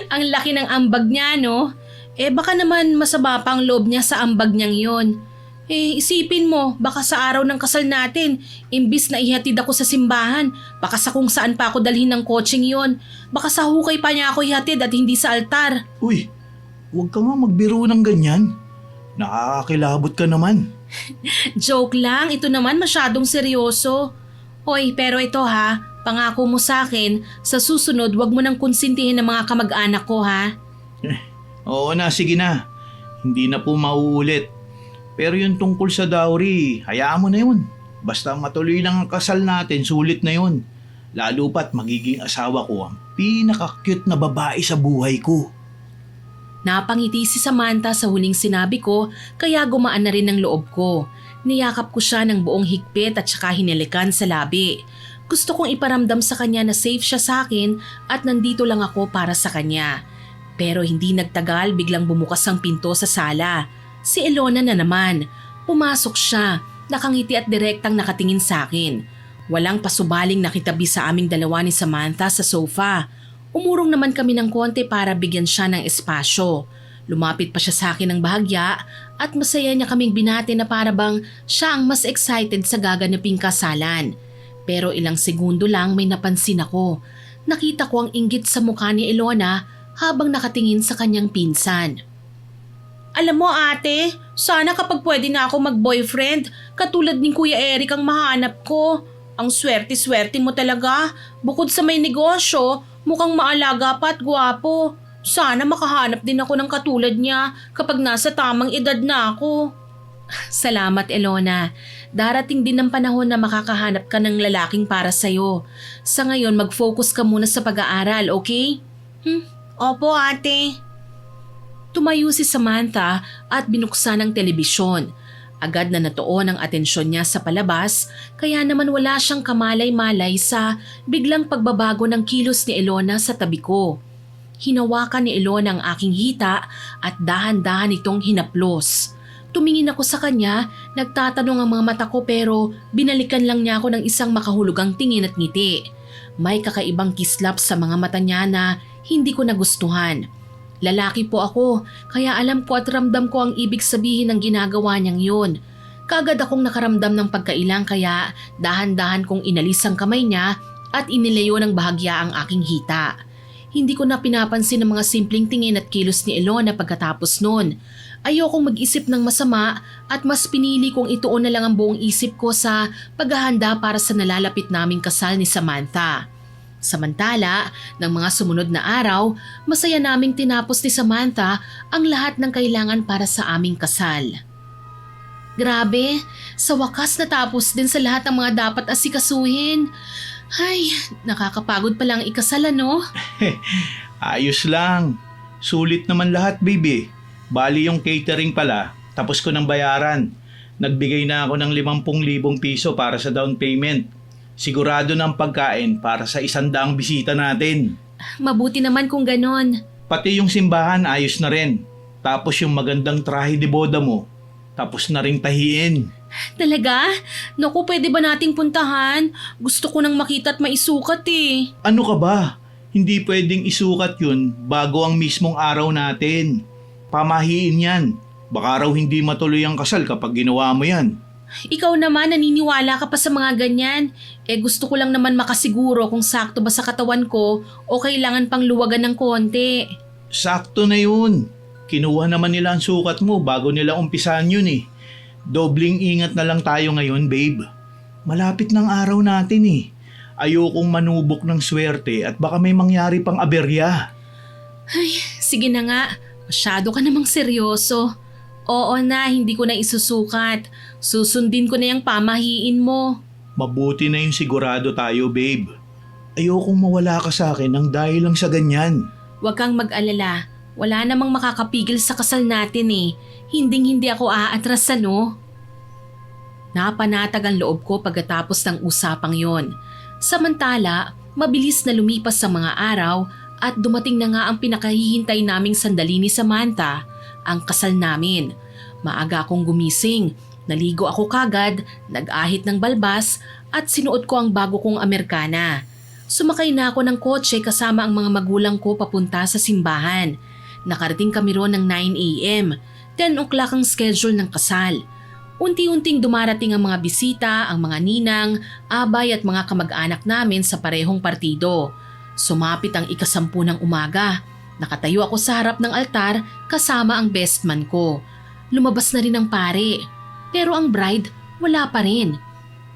Speaker 1: Ang laki ng ambag niya, no? Baka naman masaba pa ang loob niya sa ambag niyang yon. Isipin mo, baka sa araw ng kasal natin, imbis na ihatid ako sa simbahan, baka sa kung saan pa ako dalhin ng coaching yon. Baka sa hukay pa niya ako ihatid at hindi sa altar.
Speaker 2: Uy, huwag ka nga magbiro ng ganyan. Nakakakilabot ka naman.
Speaker 1: Joke lang, ito naman masyadong seryoso. Hoy, pero ito ha, pangako mo sa akin, sa susunod wag mo nang konsintihin ng mga kamag-anak ko ha.
Speaker 2: Oo na, sige na. Hindi na po mauulit. Pero yung tungkol sa dowry, hayaan mo na yun. Basta matuloy lang ang kasal natin, sulit na yun. Lalo pat magiging asawa ko ang pinaka-cute na babae sa buhay ko.
Speaker 1: Napangiti si Samantha sa huling sinabi ko kaya gumaan na rin ang loob ko. Niyakap ko siya ng buong higpit at saka hinalikan sa labi. Gusto kong iparamdam sa kanya na safe siya sa akin at nandito lang ako para sa kanya. Pero hindi nagtagal biglang bumukas ang pinto sa sala. Si Ilona na naman. Pumasok siya, nakangiti at direktang nakatingin sa akin. Walang pasubaling nakitabi sa aming dalawa ni Samantha sa sofa. Umurong naman kami ng konti para bigyan siya ng espasyo. Lumapit pa siya sa akin ng bahagya at masaya niya kaming binati na para bang siya ang mas excited sa gaganaping kasalan. Pero ilang segundo lang may napansin ako. Nakita ko ang inggit sa mukha ni Ilona habang nakatingin sa kanyang pinsan. Alam mo ate, sana kapag pwede na ako mag-boyfriend, katulad ni Kuya Eric ang mahanap ko. Ang swerte-swerte mo talaga. Bukod sa may negosyo, mukhang maalaga pa at gwapo. Sana makahanap din ako ng katulad niya kapag nasa tamang edad na ako. Salamat Ilona. Darating din ang panahon na makakahanap ka ng lalaking para sa'yo. Sa ngayon mag-focus ka muna sa pag-aaral, okay? Opo ate. Tumayo si Samantha at binuksan ang telebisyon. Agad na natuon ang atensyon niya sa palabas kaya naman wala siyang kamalay-malay sa biglang pagbabago ng kilos ni Ilona sa tabi ko. Hinawakan ni Ilona ang aking hita at dahan-dahan itong hinaplos. Tumingin ako sa kanya, nagtatanong ang mga mata ko pero binalikan lang niya ako ng isang makahulugang tingin at ngiti. May kakaibang kislap sa mga mata niya na hindi ko nagustuhan. Lalaki po ako, kaya alam ko at ramdam ko ang ibig sabihin ng ginagawa niyang yun. Kaagad akong nakaramdam ng pagkailang kaya dahan-dahan kong inalis ang kamay niya at inilayo ng bahagya ang aking hita. Hindi ko na pinapansin ang mga simpleng tingin at kilos ni Ilona pagkatapos nun. Ayokong mag-isip ng masama at mas pinili kong ituon na lang ang buong isip ko sa paghahanda para sa nalalapit naming kasal ni Samantha. Samantala, ng mga sumunod na araw, masaya naming tinapos ni Samantha ang lahat ng kailangan para sa aming kasal. Grabe, sa wakas natapos din sa lahat ng mga dapat asikasuhin. Ay, nakakapagod palang ikasal ano?
Speaker 2: Ayos lang. Sulit naman lahat, baby. Bali yung catering pala, tapos ko ng bayaran. Nagbigay na ako ng 50,000 piso para sa down payment. Sigurado na ang pagkain para sa 100 bisita natin.
Speaker 1: Mabuti naman kung ganon.
Speaker 2: Pati yung simbahan ayos na rin. Tapos yung magandang trahe de boda mo, tapos na ring tahiin.
Speaker 1: Talaga? Naku, pwede ba nating puntahan? Gusto ko nang makita at maisukat eh.
Speaker 2: Ano ka ba? Hindi pwedeng isukat yun bago ang mismong araw natin. Pamahiin yan. Baka raw hindi matuloy ang kasal kapag ginawa mo yan.
Speaker 1: Ikaw naman naniniwala ka pa sa mga ganyan. Gusto ko lang naman makasiguro kung sakto ba sa katawan ko o kailangan pang luwagan ng konti.
Speaker 2: Sakto na yun. Kinuha naman nila ang sukat mo bago nila umpisahan yun eh. Dobling ingat na lang tayo ngayon, babe. Malapit ng araw natin eh. Ayokong manubok ng swerte at baka may mangyari pang aberya.
Speaker 1: Ay, sige na nga. Masyado ka namang seryoso. Oo na, hindi ko na isusukat. Susundin ko na yung pamahiin mo.
Speaker 2: Mabuti na yung sigurado tayo, babe. Ayokong mawala ka sa akin nang dahil lang sa ganyan.
Speaker 1: Huwag kang mag-alala. Wala namang makakapigil sa kasal natin eh. Hinding-hindi ako aatrasan no. Napanatag ang loob ko pagkatapos ng usapang yon. Samantala, Mabilis na lumipas sa mga araw at dumating na nga ang pinakahihintay naming sandali ni Samantha, ang kasal namin. Maaga akong gumising, naligo ako kagad, nag-ahit ng balbas at sinuot ko ang bago kong Amerikana. Sumakay na ako ng kotse kasama ang mga magulang ko papunta sa simbahan. Nakarating kami roon ng 9 a.m. 10 o'clock ang schedule ng kasal. Unti-unting dumarating ang mga bisita, ang mga ninang, abay at mga kamag-anak namin sa parehong partido. Sumapit ang 10:00 ng umaga. Nakatayo ako sa harap ng altar kasama ang best man ko. Lumabas na rin ang pare. Pero ang bride, wala pa rin.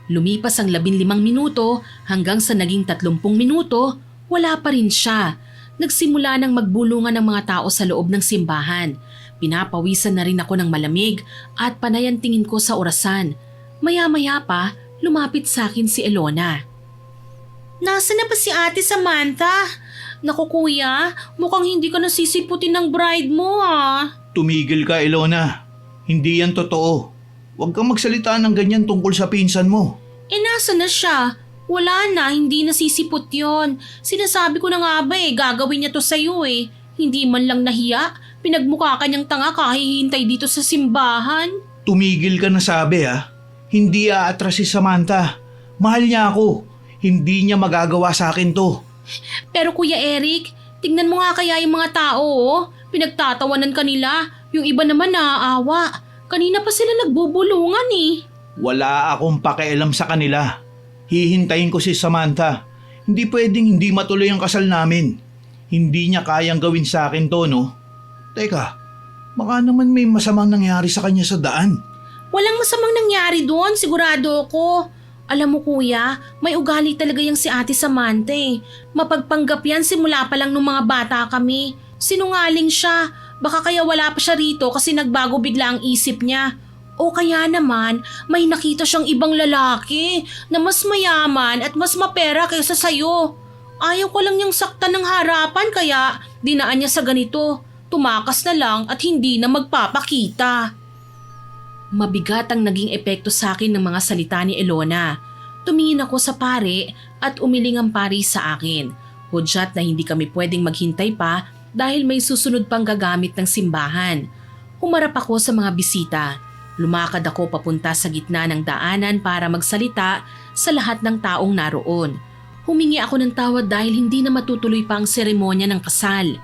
Speaker 1: Lumipas ang 15 minuto hanggang sa naging 30 minuto, wala pa rin siya. Nagsimula nang magbulungan ng mga tao sa loob ng simbahan. Pinapawisan na rin ako ng malamig at panay ang tingin ko sa orasan. Maya-maya pa, lumapit sa akin si Elona. Nasaan na ba si Ate Samantha? Naku kuya, mukhang hindi ka nasisiputin ng bride mo ah.
Speaker 2: Tumigil ka, Elona. Hindi yan totoo. Huwag kang magsalita ng ganyan tungkol sa pinsan mo.
Speaker 1: Nasa na siya? Wala na, hindi nasisipot yon. Sinasabi ko na nga ba gagawin niya to sa'yo eh. Hindi man lang nahiya, pinagmukha ka niyang tanga kahihintay dito sa simbahan.
Speaker 2: Tumigil ka na sabi Hindi aatras si Samantha. Mahal niya ako. Hindi niya magagawa sa akin to.
Speaker 1: Pero Kuya Eric, tingnan mo nga kaya yung mga tao Pinagtatawanan kanila, yung iba naman naaawa. Kanina pa sila nagbubulungan eh.
Speaker 2: Wala akong pakialam sa kanila. Hihintayin ko si Samantha. Hindi pwedeng hindi matuloy ang kasal namin. Hindi niya kayang gawin sa akin to, no? Teka, baka naman may masamang nangyari sa kanya sa daan.
Speaker 1: Walang masamang nangyari doon, sigurado ako. Alam mo kuya, may ugali talaga yung si Ate Samantha eh. Mapagpanggap yan simula pa lang nung mga bata kami. Sinungaling siya. Baka kaya wala pa siya rito kasi nagbago bigla ang isip niya. O kaya naman, may nakita siyang ibang lalaki na mas mayaman at mas mapera kaysa sayo. Ayaw ko lang niyang saktan ng harapan kaya dinaan niya sa ganito. Tumakas na lang at hindi na magpapakita. Mabigat ang naging epekto sa akin ng mga salita ni Elona. Tumingin ako sa pare at umiling ang pare sa akin. Hudyat na hindi kami pwedeng maghintay pa dahil may susunod pang gagamit ng simbahan. Humarap ako sa mga bisita. Lumakad ako papunta sa gitna ng daanan para magsalita sa lahat ng taong naroon. Humingi ako ng tawad dahil hindi na matutuloy pa ang seremonya ng kasal.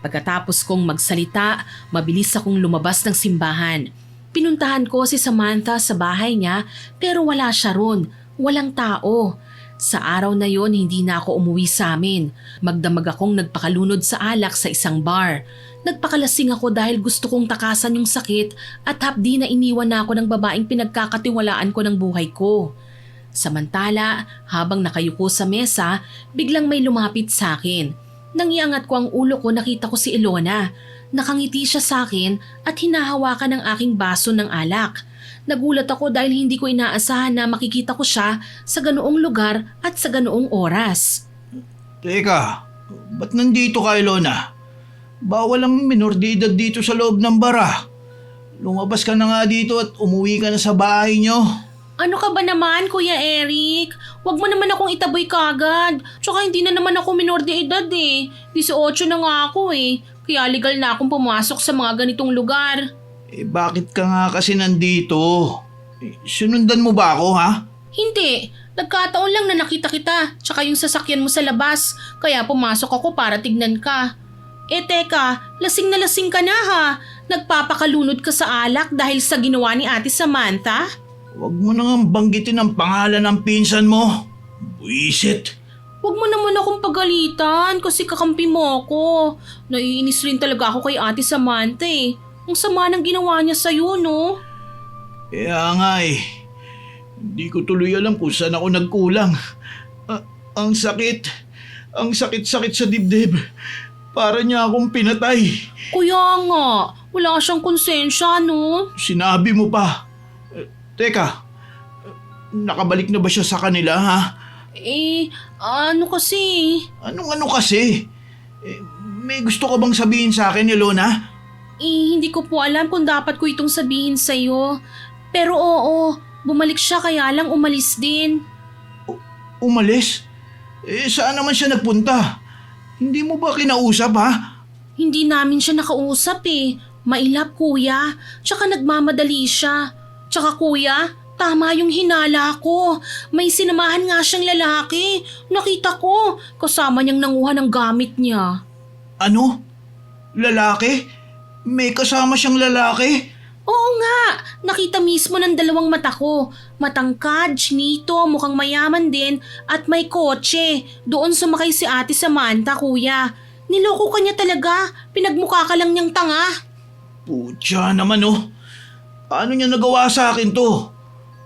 Speaker 1: Pagkatapos kong magsalita, mabilis akong lumabas ng simbahan. Pinuntahan ko si Samantha sa bahay niya pero wala siya ron, walang tao. Sa araw na yon hindi na ako umuwi sa amin. Magdamag akong nagpakalunod sa alak sa isang bar. Nagpakalasing ako dahil gusto kong takasan yung sakit at hapdi na iniwan na ako ng babaeng pinagkakatiwalaan ko ng buhay ko. Samantala, habang nakayuko sa mesa, biglang may lumapit sa akin. Nang iangat ko ang ulo ko, nakita ko si Elona. Nakangiti siya sa akin at hinahawakan ng aking baso ng alak. Nagulat ako dahil hindi ko inaasahan na makikita ko siya sa ganoong lugar at sa ganoong oras.
Speaker 2: Teka, ba't nandito ka, Elona? Bawal ang minor de edad dito sa loob ng bara. Lumabas ka na nga dito at umuwi ka na sa bahay nyo.
Speaker 1: Ano ka ba naman, Kuya Eric? Huwag mo naman akong itaboy kagad. Tsaka hindi na naman ako minor de edad eh. 18 na nga ako eh. Kaya legal na akong pumasok sa mga ganitong lugar.
Speaker 2: Bakit ka nga kasi nandito? Sinundan mo ba ako, ha?
Speaker 1: Hindi. Nagkataon lang na nakita kita. Tsaka yung sasakyan mo sa labas. Kaya pumasok ako para tignan ka. Teka, lasing na lasing ka na ha. Nagpapakalunod ka sa alak dahil sa ginawa ni Ate Samantha?
Speaker 2: Huwag mo nang banggitin ang pangalan ng pinsan mo. Buisit.
Speaker 1: Huwag mo naman akong pagalitan kasi kakampi mo ako. Naiinis rin talaga ako kay Ate Samantha eh. Ang sama ng ginawa niya sa'yo, no?
Speaker 2: Kaya nga eh. Hindi ko tuloy alam kung saan ako nagkulang. Ang sakit. Ang sakit-sakit sa dibdib. Para niya akong pinatay.
Speaker 1: Kuya nga, wala siyang konsensya, no?
Speaker 2: Sinabi mo pa. Teka, nakabalik na ba siya sa kanila, ha?
Speaker 1: Ano kasi?
Speaker 2: Anong kasi? May gusto ka bang sabihin sa akin, Elona?
Speaker 1: Hindi ko po alam kung dapat ko itong sabihin sa'yo. Pero oo, bumalik siya kaya lang umalis din.
Speaker 2: Umalis? Saan naman siya nagpunta? Hindi mo ba kinausap ha?
Speaker 1: Hindi namin siya nakausap eh. Mailap kuya, tsaka nagmamadali siya. Tsaka kuya, tama yung hinala ko. May sinamahan nga siyang lalaki. Nakita ko, kasama niyang nanguha ng gamit niya.
Speaker 2: Ano? Lalaki? May kasama siyang lalaki?
Speaker 1: Oo nga, nakita mismo ng dalawang mata ko. Matangkad, chinito, mukhang mayaman din at may kotse. Doon sumakay si Ate Samantha, kuya. Niloko ka niya talaga, pinagmukha ka lang niyang tanga.
Speaker 2: Putya naman oh. Paano niya nagawa sa akin to?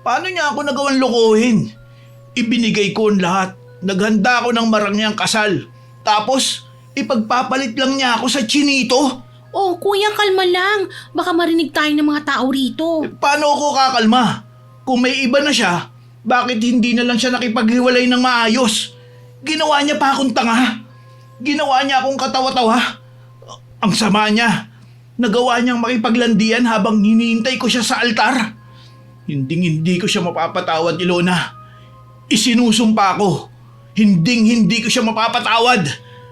Speaker 2: Paano niya ako nagawan lokohin? Ibinigay ko ang lahat. Naghanda ako ng marangyang kasal. Tapos, ipagpapalit lang niya ako sa chinito?
Speaker 1: Oh, kuya, kalma lang. Baka marinig tayo ng mga tao rito.
Speaker 2: Paano ako kakalma? Kung may iba na siya, bakit hindi na lang siya nakipaghiwalay ng maayos? Ginawa niya pa akong tanga. Ginawa niya akong katawa-tawa. Ang sama niya. Nagawa niyang makipaglandian habang hinihintay ko siya sa altar. Hindi ko siya mapapatawad, Ilona. Isinusumpa ko. Hindi ko siya mapapatawad.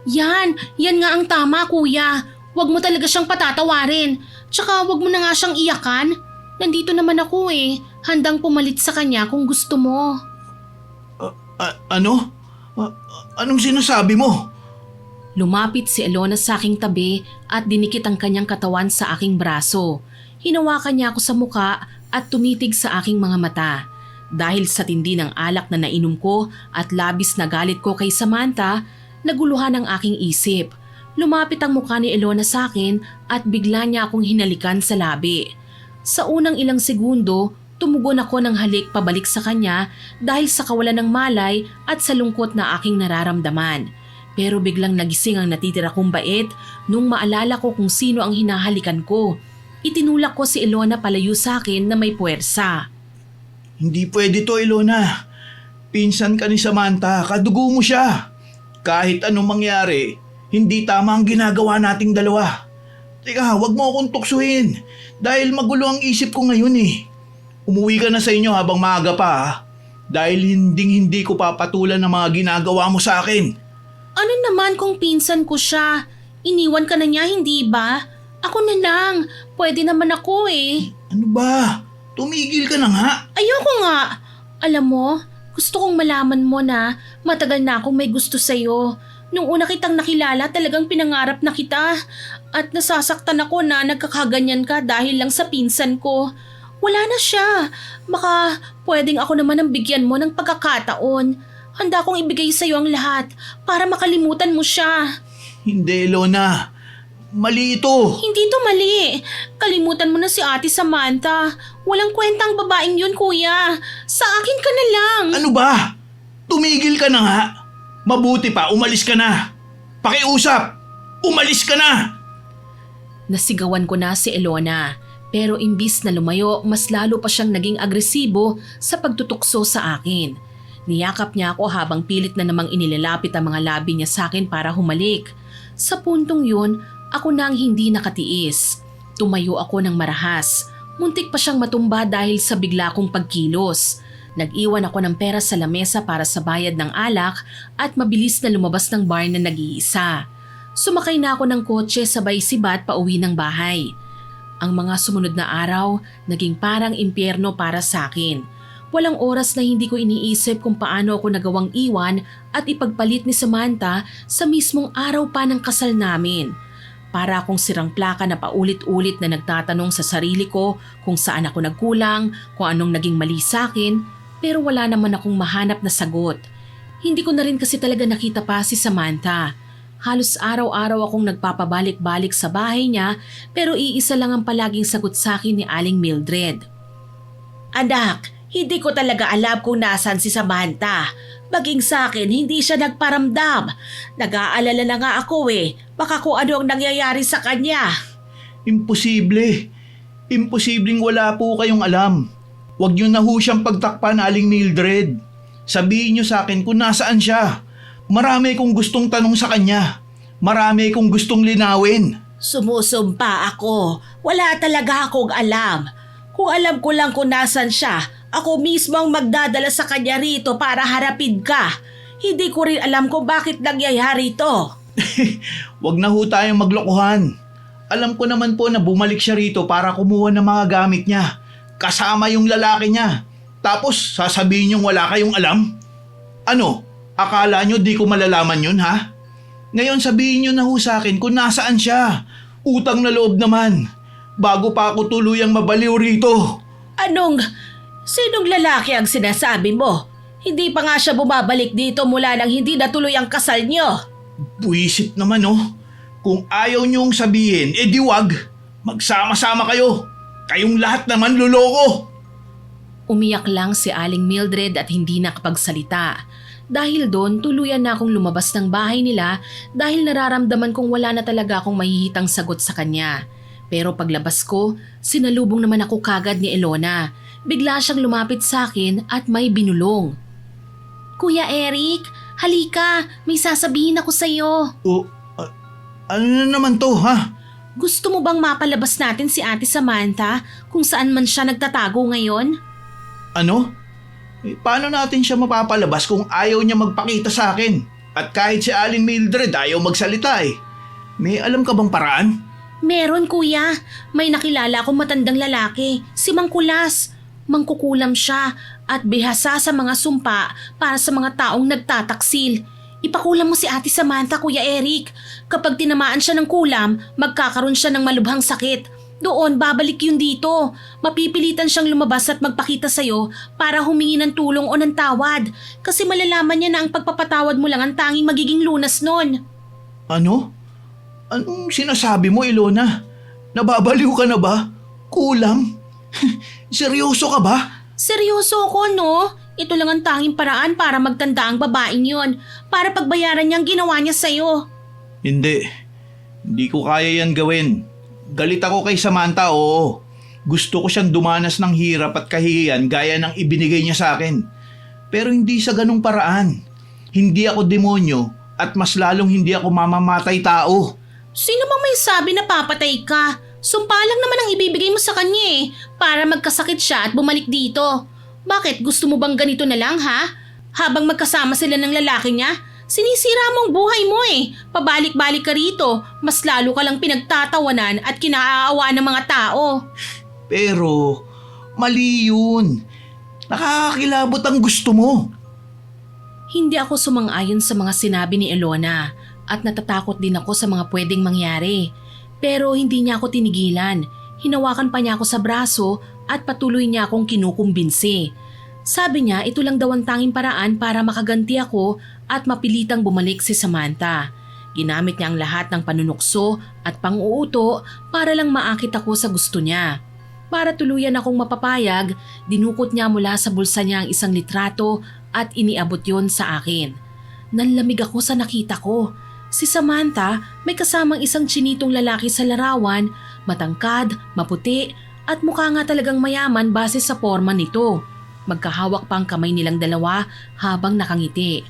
Speaker 1: Yan nga ang tama, kuya. Huwag mo talaga siyang patatawarin. Tsaka huwag mo na nga siyang iyakan. Nandito naman ako eh. Handang pumalit sa kanya kung gusto mo.
Speaker 2: Ano? Anong sinasabi mo?
Speaker 1: Lumapit si Ilona sa aking tabi at dinikit ang kanyang katawan sa aking braso. Hinawakan niya ako sa muka at tumitig sa aking mga mata. Dahil sa tindi ng alak na nainom ko at labis na galit ko kay Samantha, naguluhan ang aking isip. Lumapit ang mukha ni Ilona sa akin at bigla niya akong hinalikan sa labi. Sa unang ilang segundo, tumugon ako ng halik pabalik sa kanya dahil sa kawalan ng malay at sa lungkot na aking nararamdaman. Pero biglang nagising ang natitira kong bait nung maalala ko kung sino ang hinahalikan ko. Itinulak ko si Ilona palayo sa akin na may puwersa.
Speaker 2: Hindi pwede to, Ilona. Pinsan ka ni Samantha, kadugo mo siya. Kahit anong mangyari, hindi tama ang ginagawa nating dalawa. Teka, wag mo akong tuksuhin dahil magulo ang isip ko ngayon eh. Umuwi ka na sa inyo habang maaga pa ha? Dahil hindi ko papatulan ang mga ginagawa mo sa akin.
Speaker 1: Ano naman kung pinsan ko siya? Iniwan ka na niya, hindi ba? Ako na lang. Pwede naman ako eh.
Speaker 2: Ano ba? Tumigil ka na nga.
Speaker 1: Ayoko nga. Alam mo, gusto kong malaman mo na matagal na akong may gusto sa'yo. Nung una kitang nakilala, talagang pinangarap na kita. At nasasaktan ako na nagkakaganyan ka dahil lang sa pinsan ko. Wala na siya. Baka pwedeng ako naman ang bigyan mo ng pagkakataon. Handa kong ibigay sa'yo ang lahat para makalimutan mo siya.
Speaker 2: Hindi, Ilona. Mali ito.
Speaker 1: Hindi to mali. Kalimutan mo na si Ate Samantha. Walang kwentang babaeng yun, kuya. Sa akin ka na lang.
Speaker 2: Ano ba? Tumigil ka na nga. Mabuti pa, umalis ka na. Pakiusap, umalis ka na.
Speaker 1: Nasigawan ko na si Ilona. Pero imbis na lumayo, mas lalo pa siyang naging agresibo sa pagtutukso sa akin. Niyakap niya ako habang pilit na namang inilalapit ang mga labi niya sa akin para humalik. Sa puntong yun, ako na ang hindi nakatiis. Tumayo ako ng marahas. Muntik pa siyang matumba dahil sa bigla kong pagkilos. Nag-iwan ako ng pera sa lamesa para sa bayad ng alak at mabilis na lumabas ng bar na nag-iisa. Sumakay na ako ng kotse sabay sibat pa uwi ng bahay. Ang mga sumunod na araw naging parang impyerno para sa akin. Walang oras na hindi ko iniisip kung paano ako nagawang iwan at ipagpalit ni Samantha sa mismong araw pa ng kasal namin. Para akong sirang plaka na paulit-ulit na nagtatanong sa sarili ko kung saan ako nagkulang, kung anong naging mali sa akin, pero wala naman akong mahanap na sagot. Hindi ko na rin kasi talaga nakita pa si Samantha. Halos araw-araw akong nagpapabalik-balik sa bahay niya pero iisa lang ang palaging sagot sa akin ni Aling Mildred. Anak, hindi ko talaga alam kung nasan si Samantha. Maging sa akin, hindi siya nagparamdam. Nag-aalala na nga ako eh. Baka kung ano ang nangyayari sa kanya.
Speaker 2: Imposible. Imposibleng wala po kayong alam. Huwag niyo na ho siyang pagtakpan, Aling Mildred. Sabihin niyo sa akin kung nasaan siya. Marami kong gustong tanong sa kanya. Marami kong gustong linawin.
Speaker 1: Sumusumpa ako. Wala talaga akong alam. Kung alam ko lang kung nasan siya, ako mismo ang magdadala sa kanya rito para harapin ka. Hindi ko rin alam kung bakit nangyayari ito.
Speaker 2: Huwag na ho tayong maglokohan. Alam ko naman po na bumalik siya rito para kumuha ng mga gamit niya. Kasama yung lalaki niya. Tapos sasabihin niyong wala kayong alam? Ano? Akala niyo di ko malalaman yun ha? Ngayon sabihin niyo na ho sa akin kung nasaan siya. Utang na loob naman. Bago pa ako tuluyang mabaliw rito.
Speaker 1: Sinong lalaki ang sinasabi mo? Hindi pa nga siya bumabalik dito mula nang hindi natuloy ang kasal niyo.
Speaker 2: Buwisit naman oh. Kung ayaw niyong sabihin, di wag. Magsama-sama kayo. Kayong lahat naman luloko.
Speaker 1: Umiyak lang si Aling Mildred at hindi nakapagsalita. Dahil doon, tuluyan na akong lumabas ng bahay nila dahil nararamdaman kong wala na talaga akong mahihitang sagot sa kanya. Pero paglabas ko, sinalubong naman ako kagad ni Ilona. Bigla siyang lumapit sa akin at may binulong. Kuya Eric, halika, may sasabihin ako sa'yo.
Speaker 2: Ano na naman to ha?
Speaker 1: Gusto mo bang mapalabas natin si Ate Samantha kung saan man siya nagtatago ngayon?
Speaker 2: Ano? Paano natin siya mapapalabas kung ayaw niya magpakita sa akin? At kahit si Aling Mildred ayaw magsalita eh. May alam ka bang paraan?
Speaker 1: Meron kuya, may nakilala akong matandang lalaki, si Mang Kulas. Mangkukulam siya at bihasa sa mga sumpa para sa mga taong nagtataksil. Ipakulam mo si Ate Samantha, Kuya Eric. Kapag tinamaan siya ng kulam, magkakaroon siya ng malubhang sakit. Doon, babalik yun dito. Mapipilitan siyang lumabas at magpakita sa'yo para humingi ng tulong o ng tawad. Kasi malalaman niya na ang pagpapatawad mo lang ang tanging magiging lunas nun.
Speaker 2: Ano? Anong sinasabi mo, Ilona? Nababaliw ka na ba? Kulam? Seryoso ka ba?
Speaker 1: Seryoso ako, no? Ito lang ang tanging paraan para magtanda ang babaeng yon. Para pagbayaran niya ang ginawa niya sa'yo.
Speaker 2: Hindi. Hindi ko kaya yan gawin. Galit ako kay Samantha, oo. Gusto ko siyang dumanas ng hirap at kahihiyan gaya ng ibinigay niya sa akin. Pero hindi sa ganung paraan. Hindi ako demonyo at mas lalong hindi ako mamamatay tao.
Speaker 1: Sino bang may sabi na papatay ka? Sumpa lang naman ang ibibigay mo sa kanya para magkasakit siya at bumalik dito. Bakit? Gusto mo bang ganito na lang ha? Habang magkasama sila ng lalaki niya, sinisira mo ang buhay mo Pabalik-balik ka rito, mas lalo ka lang pinagtatawanan at kinaaawaan ng mga tao.
Speaker 2: Pero, mali yun. Nakakakilabot ang gusto mo.
Speaker 1: Hindi ako sumang-ayon sa mga sinabi ni Ilona at natatakot din ako sa mga pwedeng mangyari. Pero hindi niya ako tinigilan. Hinawakan pa niya ako sa braso at patuloy niya akong kinukumbinsi. Sabi niya ito lang daw ang tanging paraan para makaganti ako at mapilitang bumalik si Samantha. Ginamit niya ang lahat ng panunukso at pang-uuto para lang maakit ako sa gusto niya. Para tuluyan akong mapapayag, dinukot niya mula sa bulsa niya ang isang litrato at iniabot yon sa akin. Nanlamig ako sa nakita ko. Si Samantha may kasamang isang tsinitong lalaki sa larawan, matangkad, maputi at mukha nga talagang mayaman base sa forma nito. Magkahawak pa ang kamay nilang dalawa habang nakangiti.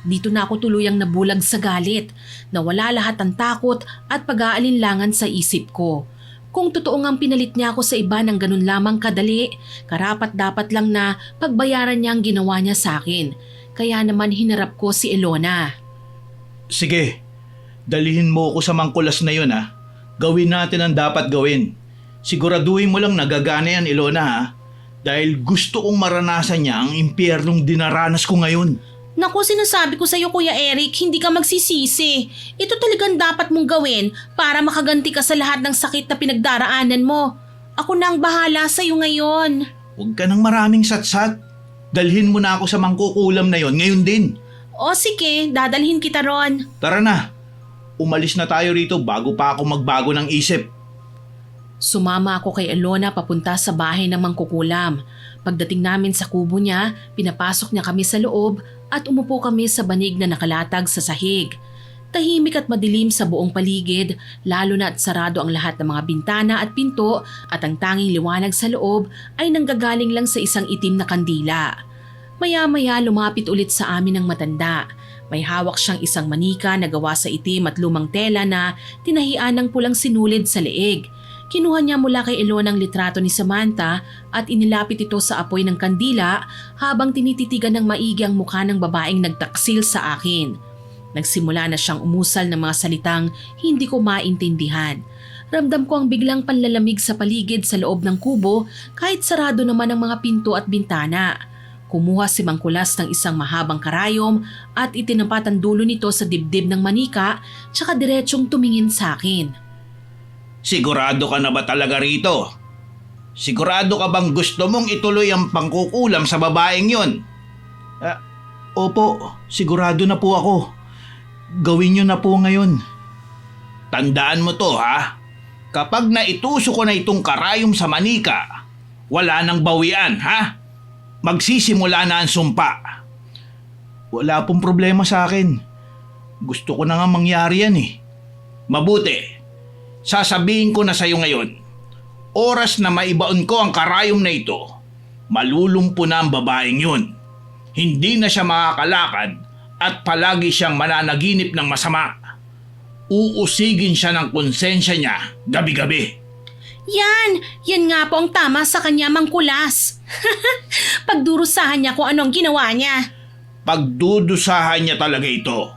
Speaker 1: Dito na ako tuluyang nabulag sa galit, nawala lahat ng takot at pag-aalinlangan sa isip ko. Kung totoo ngang pinalit niya ako sa iba ng ganun lamang kadali, karapat dapat lang na pagbayaran niya ang ginawa niya sa akin. Kaya naman hinarap ko si Ilona.
Speaker 2: Sige, dalihin mo ako sa mangkulas na yun ha. Gawin natin ang dapat gawin. Siguraduhin mo lang nagagana yan, Ilona ha. Dahil gusto kong maranasan niya ang impyernong dinaranas ko ngayon.
Speaker 1: Naku, sinasabi ko sa'yo Kuya Eric, hindi ka magsisisi. Ito talagang dapat mong gawin para makaganti ka sa lahat ng sakit na pinagdaraanan mo. Ako na ang bahala sa'yo ngayon.
Speaker 2: Huwag ka nang maraming satsat. Dalhin mo na ako sa mangkukulam na yon ngayon din.
Speaker 1: O sige, dadalhin kita ron.
Speaker 2: Tara na. Umalis na tayo rito bago pa ako magbago ng isip.
Speaker 1: Sumama ako kay Ilona papunta sa bahay ng mangkukulam. Pagdating namin sa kubo niya, pinapasok niya kami sa loob at umupo kami sa banig na nakalatag sa sahig. Tahimik at madilim sa buong paligid, lalo na at sarado ang lahat ng mga bintana at pinto at ang tanging liwanag sa loob ay nanggagaling lang sa isang itim na kandila. Maya-maya lumapit ulit sa amin ang matanda. May hawak siyang isang manika na gawa sa itim at lumang tela na tinahian ng pulang sinulid sa leeg. Kinuha niya mula kay Ilona ang litrato ni Samantha at inilapit ito sa apoy ng kandila habang tinititigan ng maigi ang mukha ng babaeng nagtaksil sa akin. Nagsimula na siyang umusal ng mga salitang hindi ko maintindihan. Ramdam ko ang biglang panlalamig sa paligid sa loob ng kubo kahit sarado naman ang mga pinto at bintana. Kumuha si Mang Kulas ng isang mahabang karayom at itinampat ang dulo nito sa dibdib ng manika tsaka diretsyong tumingin sa akin.
Speaker 2: Sigurado ka na ba talaga rito? Sigurado ka bang gusto mong ituloy ang pangkukulam sa babaeng yon? Opo, sigurado na po ako. Gawin niyo na po ngayon. Tandaan mo to ha. Kapag naituso ko na itong karayom sa manika, wala nang bawian ha. Magsisimula na ang sumpa. Wala pong problema sa akin. Gusto ko na nga mangyari yan eh. Mabuti. Sasabihin ko na sa'yo ngayon, oras na maibaon ko ang karayom na ito, malulumpo na ang babaeng yun. Hindi na siya makakalakad at palagi siyang mananaginip ng masama. Uusigin siya ng konsensya niya gabi-gabi.
Speaker 1: Yan nga po ang tama sa kanya, Mang Kulas. Pagdurusahan niya kung anong ginawa niya.
Speaker 2: Pagdudusahan niya talaga ito.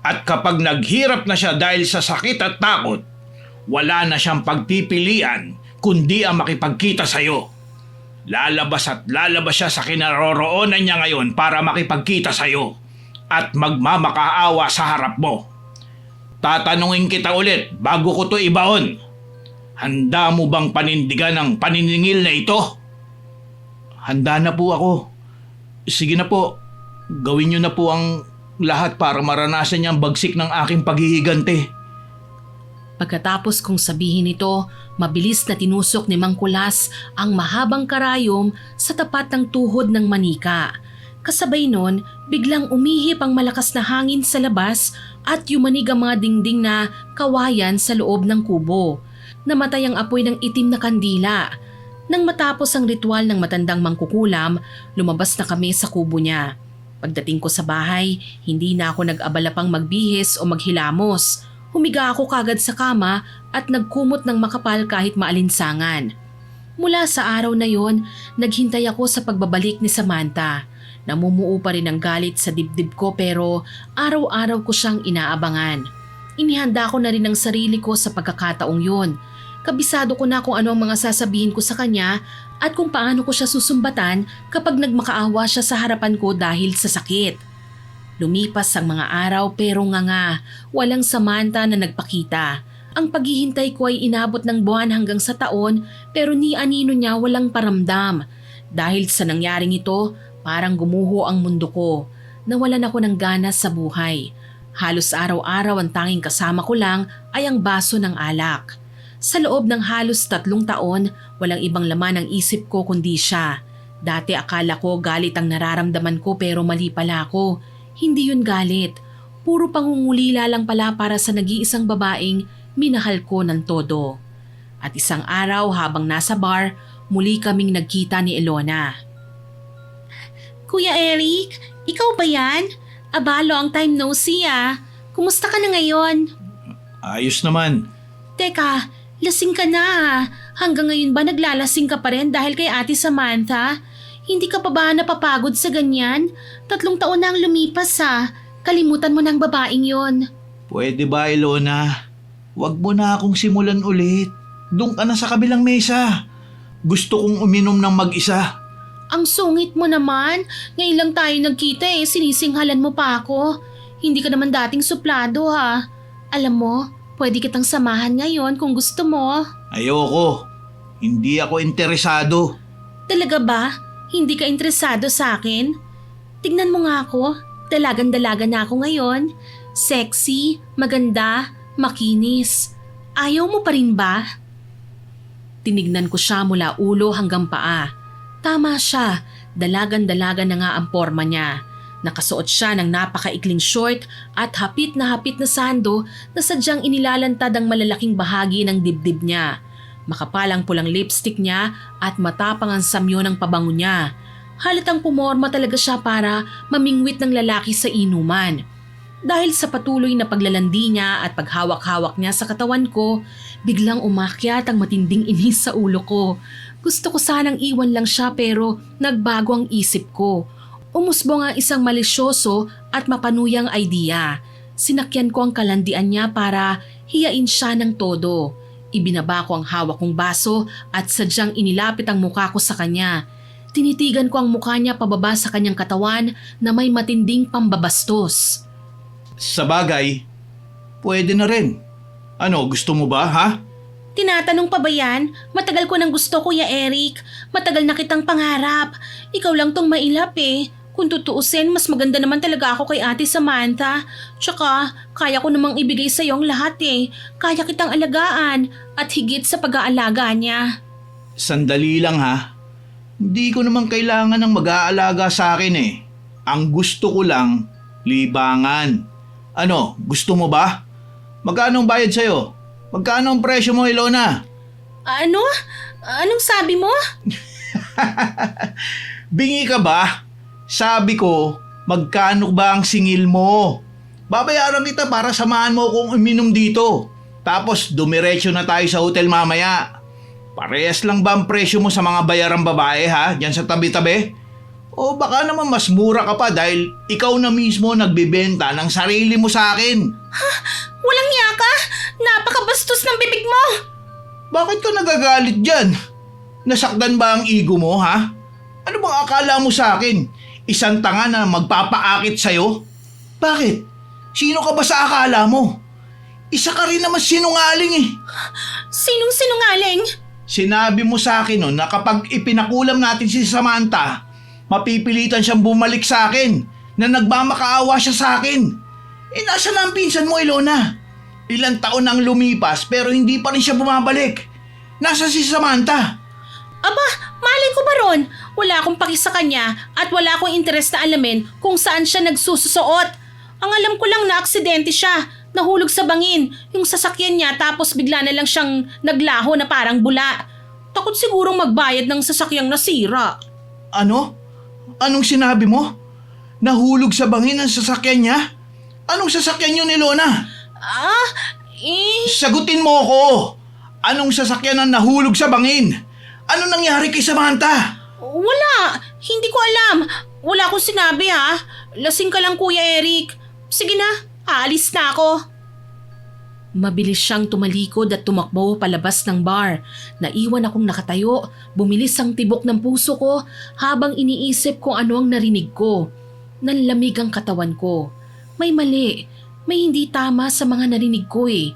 Speaker 2: At kapag naghirap na siya dahil sa sakit at takot, wala na siyang pagpipilian kundi ang makipagkita sa'yo. Lalabas at lalabas siya sa kinaroroonan niya ngayon para makipagkita sa'yo at magmamakaawa sa harap mo. Tatanungin kita ulit bago ko to ibaon. Handa mo bang panindigan ang paniningil na ito? Handa na po ako. Sige na po, gawin niyo na po ang lahat para maranasan niya ang bagsik ng aking paghihigante.
Speaker 1: Pagkatapos kong sabihin ito, mabilis na tinusok ni Mang Kulas ang mahabang karayom sa tapat ng tuhod ng manika. Kasabay nun, biglang umihip ang malakas na hangin sa labas at yumanig ang mga dingding na kawayan sa loob ng kubo. Namatay ang apoy ng itim na kandila. Nang matapos ang ritual ng matandang mangkukulam, lumabas na kami sa kubo niya. Pagdating ko sa bahay, hindi na ako nag-abala pang magbihis o maghilamos. Humiga ako kagad sa kama at nagkumot ng makapal kahit maalinsangan. Mula sa araw na yon, naghintay ako sa pagbabalik ni Samantha. Namumuo pa rin ang galit sa dibdib ko pero araw-araw ko siyang inaabangan. Inihanda ko na rin ang sarili ko sa pagkakataong yon. Kabisado ko na kung ano ang mga sasabihin ko sa kanya at kung paano ko siya susumbatan kapag nagmakaawa siya sa harapan ko dahil sa sakit. Lumipas ang mga araw pero nga walang Samantha na nagpakita. Ang paghihintay ko ay inabot ng buwan hanggang sa taon pero ni anino niya walang paramdam. Dahil sa nangyaring ito, parang gumuho ang mundo ko. Nawalan ako ng gana sa buhay. Halos araw-araw ang tanging kasama ko lang ay ang baso ng alak. Sa loob ng halos 3 taon, walang ibang laman ang isip ko kundi siya. Dati akala ko galit ang nararamdaman ko pero mali pala ako. Hindi yun galit. Puro pangungulila lang pala para sa nag-iisang babaeng minahal ko ng todo. At isang araw habang nasa bar, muli kaming nagkita ni Ilona. Kuya Eric, ikaw ba yan? Abalo ang time no see ah. Kumusta ka na ngayon?
Speaker 2: Ayos naman.
Speaker 1: Teka, lasing ka na ah. Hanggang ngayon ba naglalasing ka pa rin dahil kay Ate Samantha? Hindi ka pa ba napapagod sa ganyan? 3 taon na ang lumipas ha. Kalimutan mo ng babaeng yon.
Speaker 2: Pwede ba, Ilona? Huwag mo na akong simulan ulit. Doon ka na sa kabilang mesa. Gusto kong uminom ng mag-isa.
Speaker 1: Ang sungit mo naman. Ngayon lang tayo nagkita sinisinghalan mo pa ako. Hindi ka naman dating suplado ha. Alam mo, pwede kitang samahan ngayon kung gusto mo.
Speaker 2: Ayoko. Hindi ako interesado.
Speaker 1: Talaga ba? Hindi ka interesado sa akin? Tignan mo nga ako. Dalagan-dalaga na ako ngayon. Sexy, maganda, makinis. Ayaw mo pa rin ba? Tinignan ko siya mula ulo hanggang paa. Tama siya. Dalagan-dalaga na nga ang porma niya. Nakasuot siya ng napakaikling short at hapit na sando na sadyang inilalantad ang malalaking bahagi ng dibdib niya. Makapalang pulang lipstick niya at matapang ang samyo ng pabango niya. Halatang pumorma talaga siya para mamingwit ng lalaki sa inuman. Dahil sa patuloy na paglalandi niya at paghawak-hawak niya sa katawan ko, biglang umakyat ang matinding inis sa ulo ko. Gusto ko sanang iwan lang siya pero nagbago ang isip ko. Umusbong ang isang malisyoso at mapanuyang idea. Sinakyan ko ang kalandian niya para hiyain siya ng todo. Ibinaba ko ang hawak kong baso at sadyang inilapit ang mukha ko sa kanya. Tinitigan ko ang mukha niya pababa sa kanyang katawan na may matinding pambabastos.
Speaker 2: Sa bagay, pwede na rin. Ano, gusto mo ba, ha?
Speaker 1: Tinatanong pa ba yan? Matagal ko nang gusto, Kuya Eric. Matagal na kitang pangarap. Ikaw lang tong mailap eh. Kung tutuusin, mas maganda naman talaga ako kay Ate Samantha. Tsaka, kaya ko namang ibigay sa ang lahat eh. Kaya kitang alagaan at higit sa pag-aalaga niya.
Speaker 2: Sandali lang ha. Hindi ko naman kailangan ng mag-aalaga sa akin eh. Ang gusto ko lang, libangan. Ano, gusto mo ba? Magkano ang bayad sa'yo? Magkano ang presyo mo, Ilona?
Speaker 1: Ano? Anong sabi mo?
Speaker 2: Bingi ka ba? Sabi ko, magkano ba ang singil mo? Babayaran kita para samahan mo akong uminom dito. Tapos dumiretso na tayo sa hotel mamaya. Parehas lang ba ang presyo mo sa mga bayarang babae ha? Diyan sa tabi-tabi? O baka naman mas mura ka pa dahil ikaw na mismo nagbibenta ng sarili mo sa akin.
Speaker 1: Walang niya ka? Napakabastos ng bibig mo!
Speaker 2: Bakit ka nagagalit dyan? Nasaktan ba ang ego mo ha? Ano bang akala mo sa akin? Isang tanga na magpapaakit sa'yo? Bakit? Sino ka ba sa akala mo? Isa ka rin naman sinungaling eh.
Speaker 1: Sinong sinungaling?
Speaker 2: Sinabi mo sa akin na kapag ipinakulam natin si Samantha, mapipilitan siyang bumalik sa akin na nagmamakaawa siya sa akin. Eh nasa na ang pinsan mo, Ilona? Ilang taon nang lumipas pero hindi pa rin siya bumabalik. Nasa si Samantha?
Speaker 1: Aba, malay ko ba ron? Wala akong paki sa kanya at wala akong interes na alamin kung saan siya nagsususuot. Ang alam ko lang na aksidente siya. Nahulog sa bangin yung sasakyan niya tapos bigla na lang siyang naglaho na parang bula. Takot sigurong magbayad ng sasakyang nasira.
Speaker 2: Ano? Anong sinabi mo? Nahulog sa bangin ang sasakyan niya? Anong sasakyan yun, Ilona? Sagutin mo ako! Anong sasakyan ang nahulog sa bangin? Ano nangyari kay Samantha?
Speaker 1: Wala! Hindi ko alam. Wala akong sinabi ha. Lasing ka lang, Kuya Eric. Sige na, aalis na ako. Mabilis siyang tumalikod at tumakbo palabas ng bar. Naiwan akong nakatayo, bumilis ang tibok ng puso ko habang iniisip kung ano ang narinig ko. Nanlamig ang katawan ko. May mali, may hindi tama sa mga narinig ko eh.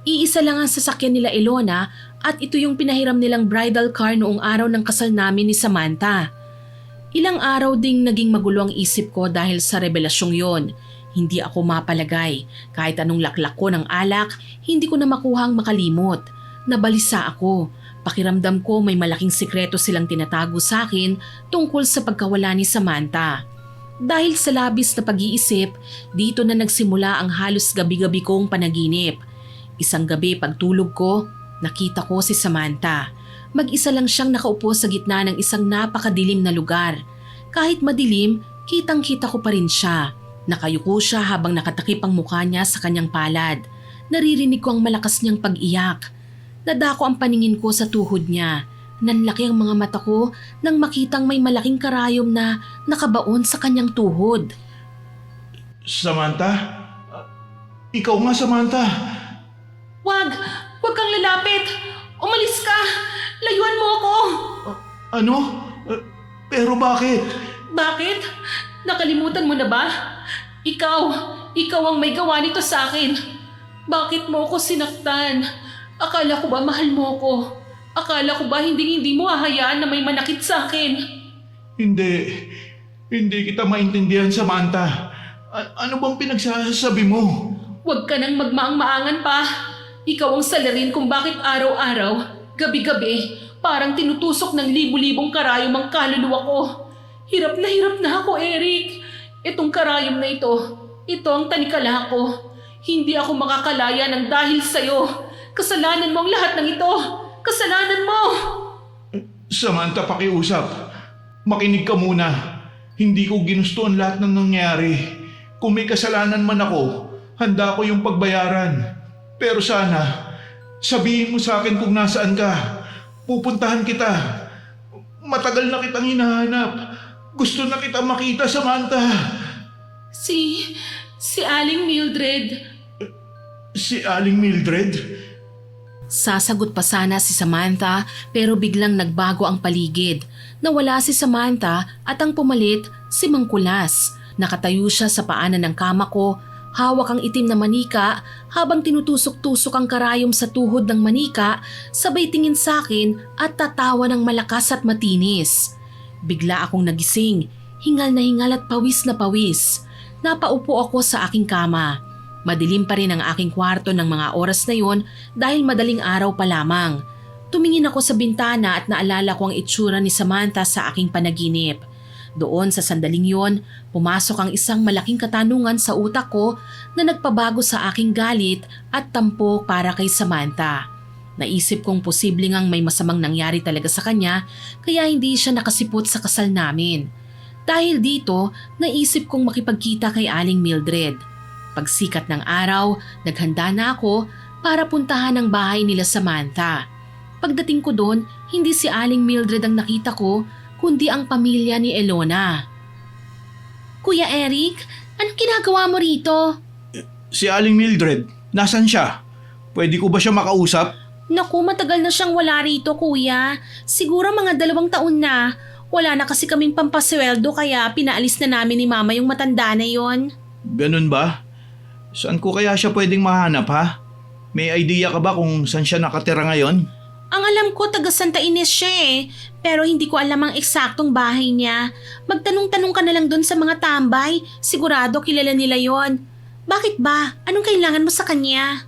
Speaker 1: Iisa lang ang sasakyan nila Ilona at ito yung pinahiram nilang bridal car noong araw ng kasal namin ni Samantha. Ilang araw ding naging magulo ang isip ko dahil sa revelasyong yon. Hindi ako mapalagay. Kahit anong laklak ko ng alak, hindi ko na makuhang makalimot. Nabalisa ako. Pakiramdam ko may malaking sikreto silang tinatago sa akin tungkol sa pagkawala ni Samantha. Dahil sa labis na pag-iisip, dito na nagsimula ang halos gabi-gabi kong panaginip. Isang gabi pagtulog ko, nakita ko si Samantha. Mag-isa lang siyang nakaupo sa gitna ng isang napakadilim na lugar. Kahit madilim, kitang-kita ko pa rin siya. Nakayuko siya habang nakatakip ang mukha niya sa kanyang palad. Naririnig ko ang malakas niyang pag-iyak. Nadako ang paningin ko sa tuhod niya. Nanlaki ang mga mata ko nang makitang may malaking karayom na nakabaon sa kanyang tuhod.
Speaker 2: Samantha? Ikaw nga, Samantha.
Speaker 1: Wag! Wag kang lalapit! Umalis ka! Layuan mo ako!
Speaker 2: Ano? Pero bakit?
Speaker 1: Bakit? Nakalimutan mo na ba? Ikaw ang may gawa nito sa akin. Bakit mo ako sinaktan? Akala ko ba mahal mo ko? Akala ko ba hindi mo hahayaan na may manakit sa akin?
Speaker 2: Hindi kita maintindihan, Samantha. Ano bang pinagsasabi mo?
Speaker 1: Huwag ka nang magmaang-maangan pa. Ikaw ang salarin kung bakit araw-araw, gabi-gabi, parang tinutusok ng libu-libong karayom ang kaluluwa ko. Hirap na ako, Eric. Itong karayom na ito ang tanikala ko. Hindi ako makakalaya ng dahil sa'yo. Kasalanan mo ang lahat ng ito. Kasalanan mo!
Speaker 2: Samantha, pakiusap. Makinig ka muna. Hindi ko ginusto ang lahat ng nangyari. Kung may kasalanan man ako, handa ko yung pagbayaran. Pero sana, sabihin mo sa akin kung nasaan ka. Pupuntahan kita. Matagal na kitang hinahanap. Gusto na kita makita, Samantha.
Speaker 1: Si Aling Mildred.
Speaker 2: Si Aling Mildred?
Speaker 1: Sasagot pa sana si Samantha pero biglang nagbago ang paligid. Nawala si Samantha at ang pumalit si Mang Kulas. Nakatayo siya sa paanan ng kama ko, hawak ang itim na manika habang tinutusok-tusok ang karayom sa tuhod ng manika, sabay tingin sa akin at tatawa ng malakas at matinis. Bigla akong nagising, hingal na hingal at pawis na pawis. Napaupo ako sa aking kama. Madilim pa rin ang aking kwarto ng mga oras na yon dahil madaling araw pa lamang. Tumingin ako sa bintana at naalala ko ang itsura ni Samantha sa aking panaginip. Doon sa sandaling yon, pumasok ang isang malaking katanungan sa utak ko na nagpabago sa aking galit at tampok para kay Samantha. Naisip kong posible ngang may masamang nangyari talaga sa kanya kaya hindi siya nakasipot sa kasal namin. Dahil dito, naisip kong makipagkita kay Aling Mildred. Pagsikat ng araw, naghanda na ako para puntahan ang bahay nila Samantha. Pagdating ko doon, hindi si Aling Mildred ang nakita ko, kundi ang pamilya ni Elona. Kuya Eric, anong ginagawa mo rito?
Speaker 2: Si Aling Mildred, nasan siya? Pwede ko ba siya makausap?
Speaker 1: Naku, matagal na siyang wala rito, kuya. Siguro mga 2 taon na. Wala na kasi kaming pampasweldo kaya pinaalis na namin ni mama yung matanda na yon.
Speaker 2: Ganun ba? Saan ko kaya siya pwedeng mahanap, ha? May idea ka ba kung saan siya nakatira ngayon?
Speaker 1: Ang alam ko, taga Santa Ines siya eh. Pero hindi ko alam ang eksaktong bahay niya. Magtanong-tanong ka na lang doon sa mga tambay. Sigurado kilala nila yon. Bakit ba? Anong kailangan mo sa kanya?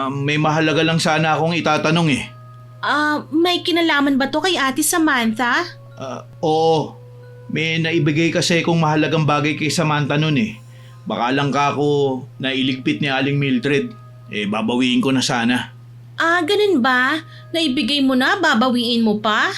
Speaker 2: May mahalaga lang sana akong itatanong eh.
Speaker 1: May kinalaman ba to kay Ate Samantha?
Speaker 2: Oo. May naibigay kasi kung mahalagang bagay kay Samantha nun eh. Baka lang ka ako nailigpit ni Aling Mildred. Babawiin ko na sana.
Speaker 1: Ganun ba? Naibigay mo na, babawiin mo pa?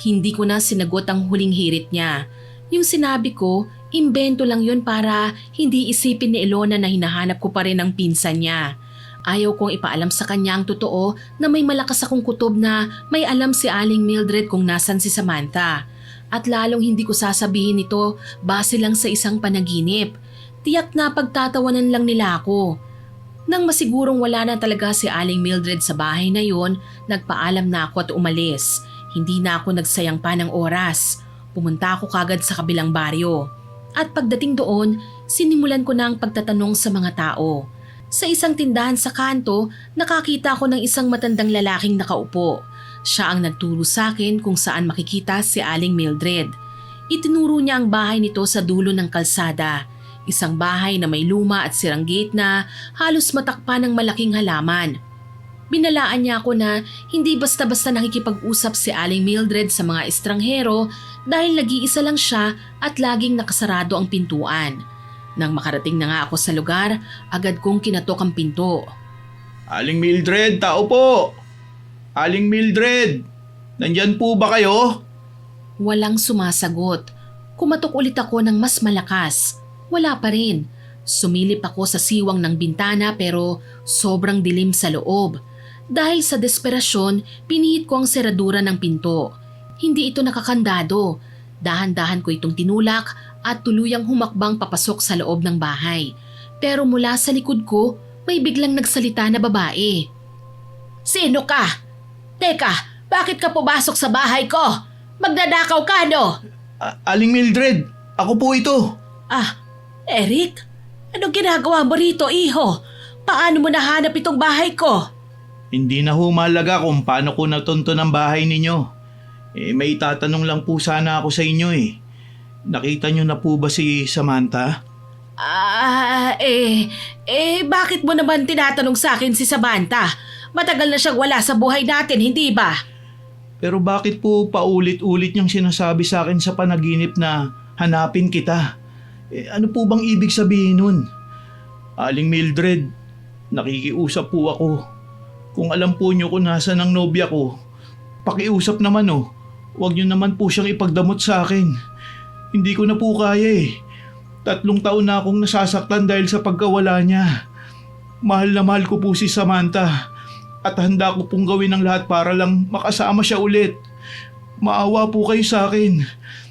Speaker 1: Hindi ko na sinagot ang huling hirit niya. Yung sinabi ko, imbento lang yun para hindi isipin ni Elona na hinahanap ko pa rin ang pinsan niya. Ayaw kong ipaalam sa kanya ang totoo na may malakas akong kutob na may alam si Aling Mildred kung nasan si Samantha. At lalong hindi ko sasabihin ito base lang sa isang panaginip. Tiyak na pagtatawanan lang nila ako. Nang masigurong wala na talaga si Aling Mildred sa bahay na yon, nagpaalam na ako at umalis. Hindi na ako nagsayang pa ng oras. Pumunta ako kagad sa kabilang baryo. At pagdating doon, sinimulan ko na ang pagtatanong sa mga tao. Sa isang tindahan sa kanto, nakakita ko ng isang matandang lalaking nakaupo. Siya ang nagturo sa akin kung saan makikita si Aling Mildred. Itinuro niya ang bahay nito sa dulo ng kalsada. Isang bahay na may luma at sirang gate na halos matakpan ng malaking halaman. Binalaan niya ako na hindi basta-basta nakikipag-usap si Aling Mildred sa mga estranghero dahil nag-iisa lang siya at laging nakasarado ang pintuan. Nang makarating na nga ako sa lugar, agad kong kinatok ang pinto.
Speaker 2: Aling Mildred, tao po! Aling Mildred, nandyan po ba kayo?
Speaker 1: Walang sumasagot. Kumatok ulit ako ng mas malakas. Wala pa rin. Sumilip ako sa siwang ng bintana pero sobrang dilim sa loob. Dahil sa desperasyon, pinihit ko ang seradura ng pinto. Hindi ito nakakandado. Dahan-dahan ko itong tinulak at tuluyang humakbang papasok sa loob ng bahay. Pero mula sa likod ko, may biglang nagsalita na babae. Sino ka? Teka, bakit ka pumasok sa bahay ko? Magdadakaw ka, no?
Speaker 2: Aling Mildred, ako po ito.
Speaker 1: Eric? Anong ginagawa mo rito, iho? Paano mo nahanap itong bahay ko?
Speaker 2: Hindi na humalaga kung paano ko natunto ng bahay ninyo. May tatanong lang po sana ako sa inyo eh. Nakita niyo na po ba si Samantha?
Speaker 1: Bakit mo naman tinatanong sa akin si Samantha? Matagal na siyang wala sa buhay natin, hindi ba?
Speaker 2: Pero bakit po paulit-ulit niyang sinasabi sa akin sa panaginip na hanapin kita? Ano po bang ibig sabihin nun? Aling Mildred, nakikiusap po ako. Kung alam po niyo kung nasa ng nobya ko, pakiusap naman oh. Huwag niyo naman po siyang ipagdamot sa akin. Hindi ko na po kaya eh. 3 taon na akong nasasaktan dahil sa pagkawala niya. Mahal na mahal ko po si Samantha at handa ko pong gawin ang lahat para lang makasama siya ulit. Maawa po kayo sa akin.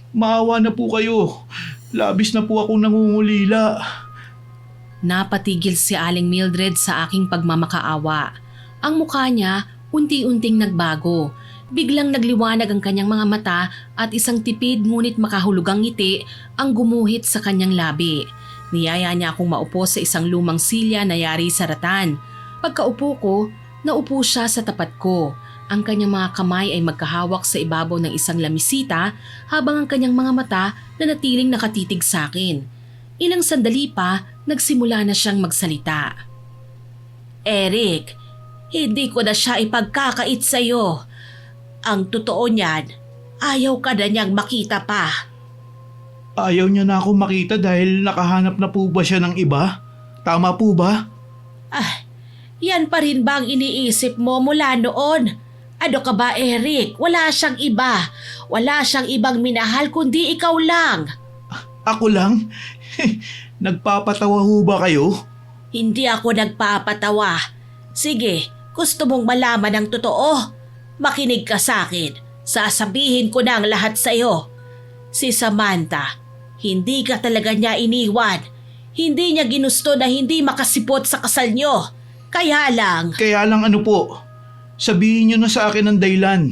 Speaker 2: Maawa na po kayo. Labis na po akong nangungulila.
Speaker 1: Napatigil si Aling Mildred sa aking pagmamakaawa. Ang mukha niya unti-unting nagbago. Biglang nagliwanag ang kanyang mga mata at isang tipid ngunit makahulugang ngiti ang gumuhit sa kanyang labi. Niyaya niya akong maupo sa isang lumang silya na yari sa ratan. Pagkaupo ko, naupo siya sa tapat ko. Ang kanyang mga kamay ay magkahawak sa ibabaw ng isang lamisita habang ang kanyang mga mata na natiling nakatitig sa akin. Ilang sandali pa, nagsimula na siyang magsalita. Eric, hindi ko na siya ipagkakait sa'yo. Ang totoo niyan, ayaw ka na niyang makita pa.
Speaker 2: Ayaw niya na ako makita dahil nakahanap na po ba siya ng iba? Tama po ba?
Speaker 1: Yan pa rin ba ang iniisip mo mula noon? Ano ka ba, Eric? Wala siyang iba. Wala siyang ibang minahal kundi ikaw lang.
Speaker 2: Ako lang? Nagpapatawa ho ba kayo?
Speaker 1: Hindi ako nagpapatawa. Sige, gusto mong malaman ang totoo? Makinig ka sa akin. Sasabihin ko na ang lahat sa iyo. Si Samantha, hindi ka talaga niya iniwan. Hindi niya ginusto na hindi makasipot sa kasal niyo. Kaya lang
Speaker 2: Ano po? Sabihin niyo na sa akin ang dahilan.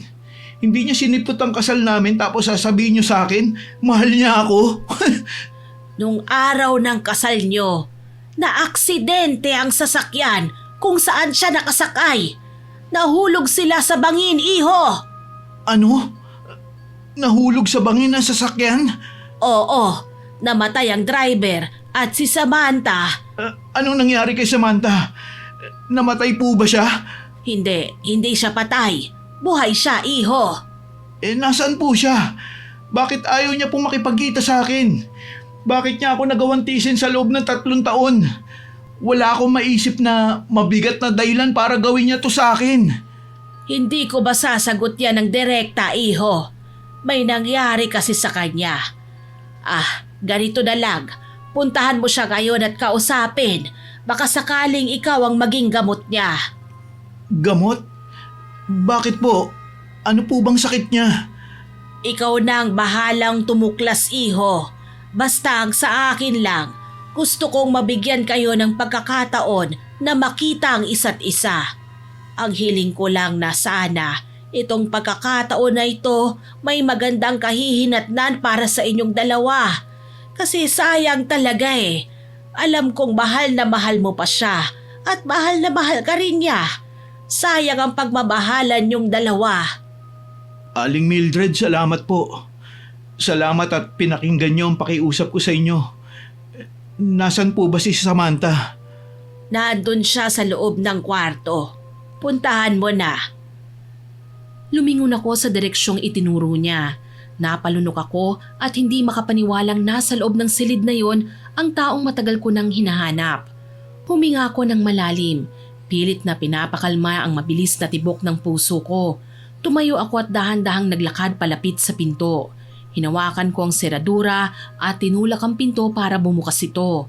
Speaker 2: Hindi niya sinipot ang kasal namin tapos sasabihin niyo sa akin, mahal niya ako.
Speaker 1: nung araw ng kasal niyo, na-aksidente ang sasakyan kung saan siya nakasakay. Nahulog sila sa bangin, iho!
Speaker 2: Ano? Nahulog sa bangin ang sasakyan?
Speaker 1: Oo, namatay ang driver at si Samantha.
Speaker 2: Anong nangyari kay Samantha? Namatay po ba siya?
Speaker 1: Hindi siya patay. Buhay siya, iho.
Speaker 2: Nasaan po siya? Bakit ayaw niya pong makipagkita sa akin? Bakit niya ako nagawantisin sa loob ng 3 taon? Wala akong maisip na mabigat na dahilan para gawin niya to sa akin.
Speaker 1: Hindi ko ba sasagot yan ng direkta, iho? May nangyari kasi sa kanya. Ganito na lang. Puntahan mo siya ngayon at kausapin. Baka sakaling ikaw ang maging gamot niya.
Speaker 2: Gamot? Bakit po? Ano po bang sakit niya?
Speaker 1: Ikaw nang bahalang tumuklas, iho. Basta ang sa akin lang, gusto kong mabigyan kayo ng pagkakataon na makita ang isa't isa. Ang hiling ko lang na sana, itong pagkakataon na ito may magandang kahihinatnan para sa inyong dalawa. Kasi sayang talaga eh. Alam kong mahal na mahal mo pa siya at mahal na mahal ka rin niya. Sayang ang pagmamahalan niyong dalawa.
Speaker 2: Aling Mildred, salamat po. Salamat at pinakinggan niyo ang pakiusap ko sa inyo. Nasaan po ba si Samantha?
Speaker 1: Nandun siya sa loob ng kwarto. Puntahan mo na. Lumingon ako sa direksyong itinuro niya. Napalunok ako at hindi makapaniwalang nasa loob ng silid na yon ang taong matagal ko nang hinahanap. Huminga ako ng malalim. Pilit na pinapakalma ang mabilis na tibok ng puso ko. Tumayo ako at dahan-dahang naglakad palapit sa pinto. Hinawakan ko ang seradura at tinulak ang pinto para bumukas ito.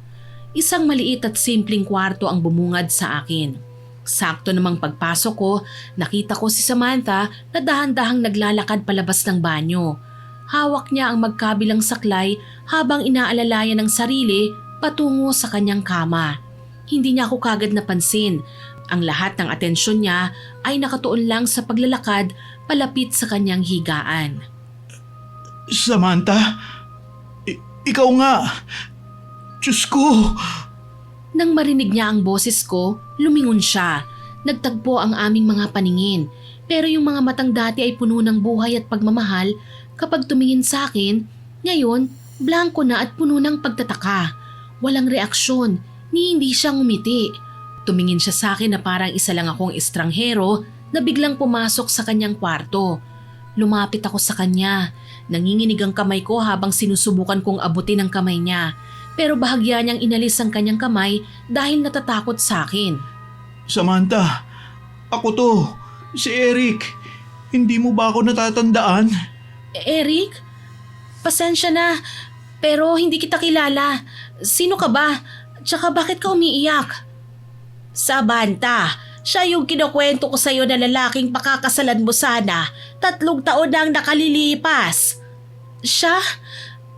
Speaker 1: Isang maliit at simpleng kwarto ang bumungad sa akin. Sakto namang pagpasok ko, nakita ko si Samantha na dahan-dahang naglalakad palabas ng banyo. Hawak niya ang magkabilang saklay habang inaalalayan ng sarili patungo sa kanyang kama. Hindi niya ako kagad napansin. Ang lahat ng atensyon niya ay nakatuon lang sa paglalakad palapit sa kanyang higaan.
Speaker 2: Samantha? Ikaw nga! Diyos ko!
Speaker 1: Nang marinig niya ang boses ko, lumingon siya. Nagtagpo ang aming mga paningin. Pero yung mga matang dati ay puno ng buhay at pagmamahal. Kapag tumingin sa akin, ngayon, blanko na at puno ng pagtataka. Walang reaksyon, ni hindi siya ngumiti. Tumingin siya sa akin na parang isa lang akong estranghero na biglang pumasok sa kanyang kwarto. Lumapit ako sa kanya. Nanginginig ang kamay ko habang sinusubukan kong abutin ang kamay niya. Pero bahagya niyang inalis ang kanyang kamay dahil natatakot sa akin.
Speaker 2: Samantha, ako to, si Eric. Hindi mo ba ako natatandaan?
Speaker 1: Eric? Pasensya na. Pero hindi kita kilala. Sino ka ba? Tsaka bakit ka umiiyak? Samantha, siya yung kinukwento ko sa'yo na lalaking pakakasalan mo sana. 3 taon na ang nakalilipas. Siya?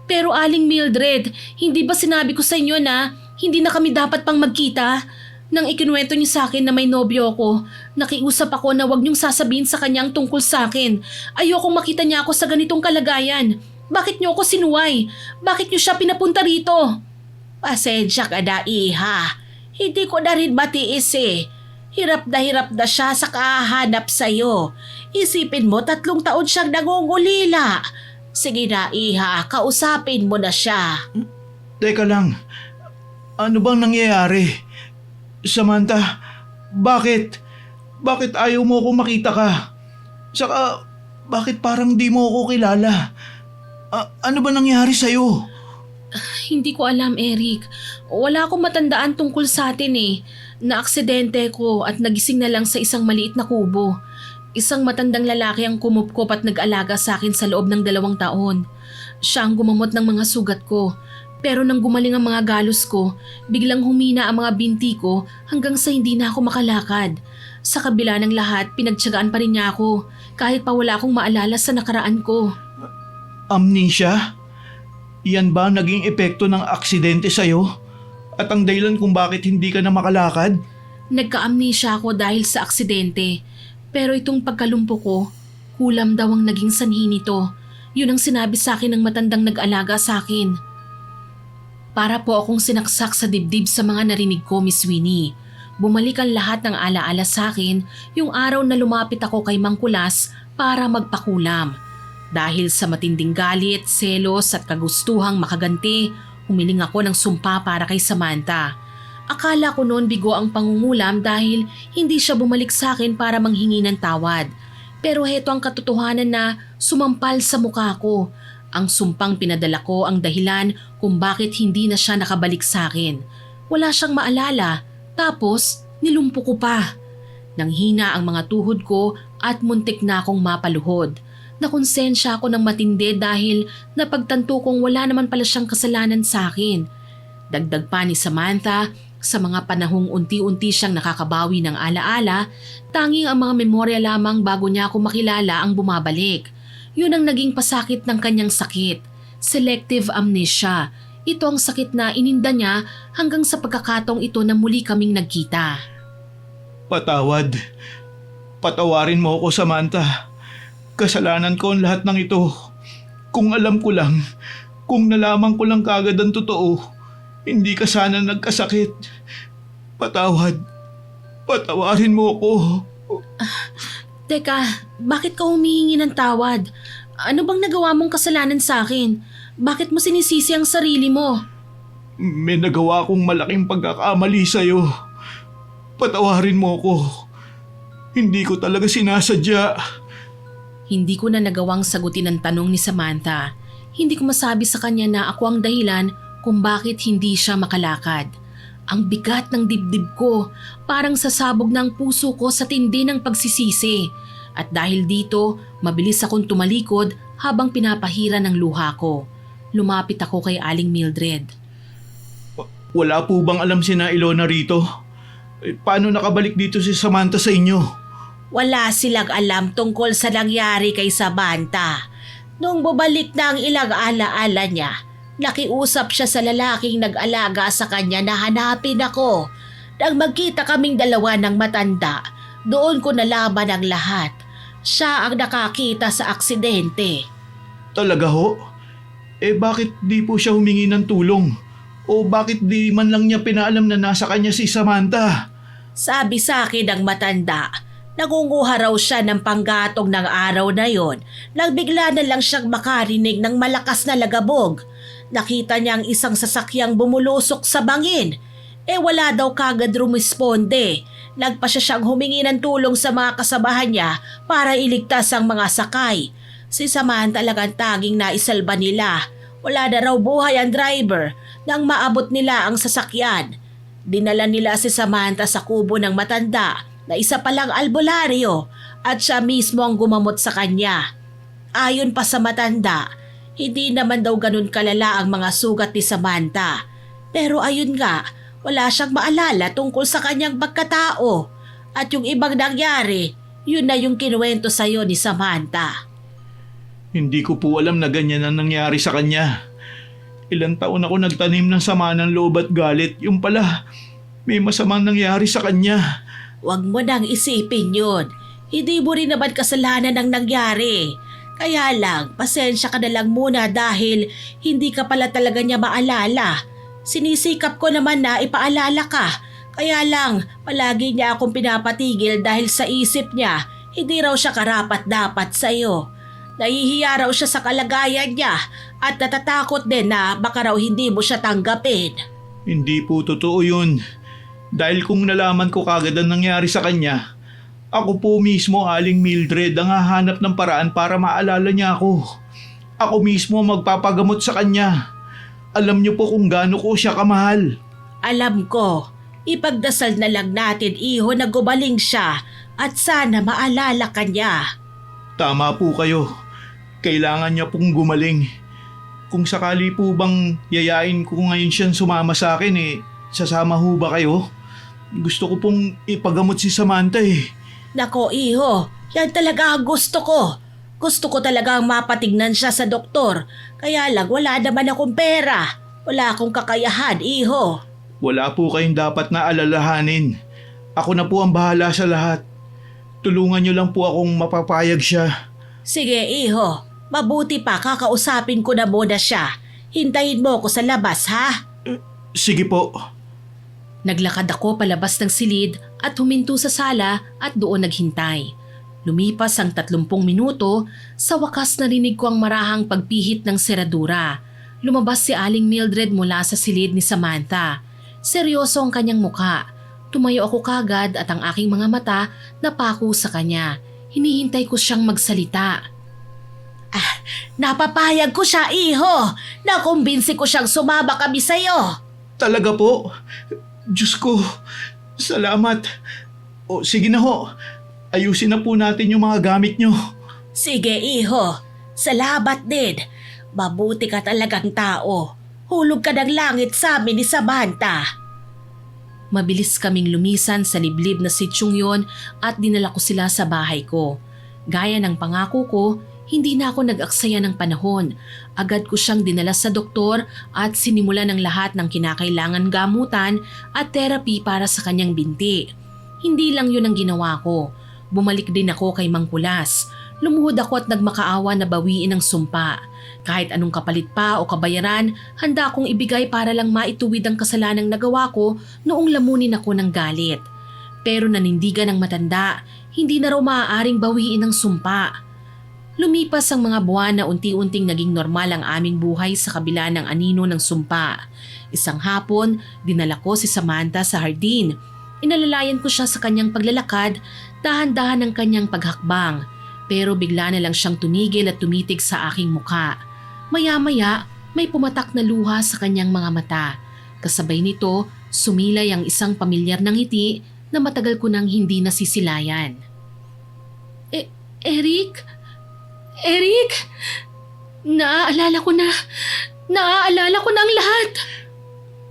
Speaker 1: Pero Aling Mildred, hindi ba sinabi ko sa inyo na hindi na kami dapat pang magkita? Nang ikinuwento niyo sa akin na may nobyo ako, nakiusap ako na wag niyong sasabihin sa kanya ang tungkol sa akin. Ayokong makita niya ako sa ganitong kalagayan. Bakit niyo ako sinuway? Bakit niyo siya pinapunta rito? Pasensya ka na, iha. Hindi ko na rin matiis eh. Hirap na siya sa kahanap sa'yo. Isipin mo 3 taon siyang nangungulila. Sige na, iha, kausapin mo na siya.
Speaker 2: Teka lang, ano bang nangyayari? Samantha, bakit? Bakit ayaw mo ako makita ka? Saka, bakit parang di mo ako kilala? Ano ba nangyari sa'yo?
Speaker 1: Hindi ko alam, Eric. Wala akong matandaan tungkol sa atin eh. Naaksidente ko at nagising na lang sa isang maliit na kubo. Isang matandang lalaki ang kumupkop at nag-alaga sa akin sa loob ng 2 taon. Siya ang gumamot ng mga sugat ko. Pero nang gumaling ang mga galos ko, biglang humina ang mga binti ko hanggang sa hindi na ako makalakad. Sa kabila ng lahat, pinagtiyagaan pa rin niya ako kahit pa wala akong maalala sa nakaraan ko.
Speaker 2: Amnesia? Yan ba naging epekto ng aksidente sa'yo? At ang dahilan kung bakit hindi ka na makalakad?
Speaker 1: Nagka-amnesia ako dahil sa aksidente. Pero itong pagkalumpo ko, kulam daw ang naging sanhi nito. Yun ang sinabi sa akin ng matandang nag-alaga sa akin. Para po akong sinaksak sa dibdib sa mga narinig ko, Miss Winnie. Bumalik ang lahat ng alaala sa akin yung araw na lumapit ako kay Mang Kulas para magpakulam. Dahil sa matinding galit, selos at kagustuhang makaganti, humiling ako ng sumpa para kay Samantha. Akala ko noon bigo ang pangungulam dahil hindi siya bumalik sa akin para manghingi ng tawad. Pero heto ang katotohanan na sumampal sa mukha ko. Ang sumpang pinadala ko ang dahilan kung bakit hindi na siya nakabalik sa akin. Wala siyang maalala, tapos nilumpo ko pa. Nanghina ang mga tuhod ko at muntik na akong mapaluhod. Nakonsensya ako ng matindi dahil napagtanto kong wala naman pala siyang kasalanan sa akin. Dagdag pa ni Samantha, sa mga panahong unti-unti siyang nakakabawi ng alaala, tanging ang mga memorya lamang bago niya ako makilala ang bumabalik. Yun ang naging pasakit ng kanyang sakit, selective amnesia. Ito ang sakit na ininda niya hanggang sa pagkakataong ito na muli kaming nagkita.
Speaker 2: Patawad. Patawarin mo ako, Samantha. Kasalanan ko ang lahat ng ito. Kung alam ko lang, kung nalaman ko lang kagad ang totoo, hindi ka sana nagkasakit. Patawad. Patawarin mo ako.
Speaker 1: Teka, bakit ka humihingi ng tawad? Ano bang nagawa mong kasalanan sa akin? Bakit mo sinisisi ang sarili mo?
Speaker 2: May nagawa akong malaking pagkakamali sa'yo. Patawarin mo ako. Hindi ko talaga sinasadya.
Speaker 1: Hindi ko na nagawang sagutin ang tanong ni Samantha. Hindi ko masabi sa kanya na ako ang dahilan kung bakit hindi siya makalakad. Ang bigat ng dibdib ko, parang sasabog ng puso ko sa tindi ng pagsisisi. At dahil dito, mabilis akong tumalikod habang pinapahira ng luha ko. Lumapit ako kay Aling Mildred.
Speaker 2: Wala po bang alam si na Ilona rito? Paano nakabalik dito si Samantha sa inyo?
Speaker 3: Wala silang alam tungkol sa nangyari kay Samantha. Nung bumalik na ang ilang alaala niya, nakiusap siya sa lalaking nag-alaga sa kanya na hanapin ako. Nang magkita kaming dalawa ng matanda, doon ko nalaman ang lahat. Siya ang nakakita sa aksidente.
Speaker 2: Talaga ho? Bakit di po siya humingi ng tulong? O bakit di man lang niya pinaalam na nasa kanya si Samantha?
Speaker 3: Sabi sa akin ng matanda, nagunguha raw siya ng panggatong ng araw na yon nang bigla na lang siyang makarinig ng malakas na lagabog. Nakita niya ang isang sasakyang bumulusok sa bangin. Wala daw kagad rumisponde. Nagpa siya siyang humingi ng tulong sa mga kasabahan niya para iligtas ang mga sakay. Si Samantha talagang tanging naisalba nila. Wala na raw buhay ang driver nang maabot nila ang sasakyan. Dinala nila si Samantha sa kubo ng matanda na isa palang albularyo at siya mismo ang gumamot sa kanya. Ayon pa sa matanda, Hindi naman daw ganun kalala ang mga sugat ni Samantha. Pero ayun nga, wala siyang maalala tungkol sa kanyang pagkatao. At yung ibang nangyari, yun na yung kinuwento sa'yo ni Samantha.
Speaker 2: Hindi ko po alam na ganyan ang nangyari sa kanya. Ilang taon ako nagtanim ng sama ng loob at galit. Yung pala, may masamang nangyari sa kanya.
Speaker 3: Huwag mo nang isipin yun. Hindi mo rin naman kasalanan ang nangyari. Kaya lang, pasensya ka na lang muna dahil hindi ka pala talaga niya maalala. Sinisikap ko naman na ipaalala ka. Kaya lang, palagi niya akong pinapatigil dahil sa isip niya, hindi raw siya karapat-dapat sa'yo. Nahihiya raw siya sa kalagayan niya at natatakot din na baka raw hindi mo siya tanggapin.
Speaker 2: Hindi po totoo yun. Dahil kung nalaman ko kagad ang nangyari sa kanya, ako po mismo, Aling Mildred, ang hahanap ng paraan para maalala niya ako. Ako mismo ang magpapagamot sa kanya. Alam niyo po kung gaano ko siya kamahal.
Speaker 3: Alam ko, ipagdasal na lang natin iho na gumaling siya at sana maalala ka niya.
Speaker 2: Tama po kayo. Kailangan niya pong gumaling. Kung sakali po bang yayain ko ngayon siyang sumama sa akin, sasama ho ba kayo? Gusto ko pong ipagamot si Samantha
Speaker 3: Nako iho, yan talaga ang gusto ko. Gusto ko talagang mapatignan siya sa doktor. Kaya lang wala naman akong pera. Wala akong kakayahan, iho.
Speaker 2: Wala po kayong dapat na alalahanin. Ako na po ang bahala sa lahat. Tulungan niyo lang po akong mapapayag siya.
Speaker 3: Sige iho, mabuti pa kakausapin ko na muna siya. Hintayin mo ako sa labas ha?
Speaker 2: Sige po.
Speaker 1: Naglakad ako palabas ng silid at huminto sa sala at doon naghintay. Lumipas ang 30 minuto, sa wakas narinig ko ang marahang pagpihit ng seradura. Lumabas si Aling Mildred mula sa silid ni Samantha. Seryoso ang kanyang muka. Tumayo ako kagad at ang aking mga mata napako sa kanya. Hinihintay ko siyang magsalita.
Speaker 3: Napapayag ko siya iho. Nakumbinsi ko siyang sumama kami sa'yo.
Speaker 2: Talaga po? Diyos ko, salamat. O sige na ho, ayusin na po natin yung mga gamit nyo.
Speaker 3: Sige iho, salamat din. Mabuti ka talagang tao. Hulog ka ng langit sa amin ni Samantha.
Speaker 1: Mabilis kaming lumisan sa liblib na sitsyong yon at dinala ko sila sa bahay ko. Gaya ng pangako ko, hindi na ako nag-aksaya ng panahon. Agad ko siyang dinala sa doktor at sinimulan ng lahat ng kinakailangan gamutan at therapy para sa kanyang binti. Hindi lang yun ang ginawa ko. Bumalik din ako kay Mang Kulas. Lumuhod ako at nagmakaawa na bawiin ang sumpa. Kahit anong kapalit pa o kabayaran, handa akong ibigay para lang maituwid ang kasalanang nagawa ko noong lamunin ako ng galit. Pero nanindigan ng matanda, hindi na raw maaaring bawiin ang sumpa. Lumipas ang mga buwan na unti-unting naging normal ang aming buhay sa kabila ng anino ng sumpa. Isang hapon, dinala ko si Samantha sa hardin. Inalalayan ko siya sa kanyang paglalakad, dahan-dahan ang kanyang paghakbang. Pero bigla na lang siyang tumigil at tumitig sa aking muka. Maya-maya, may pumatak na luha sa kanyang mga mata. Kasabay nito, sumilay ang isang pamilyar na ngiti na matagal ko nang hindi nasisilayan. Eric? Eric? Naaalala ko na ang lahat.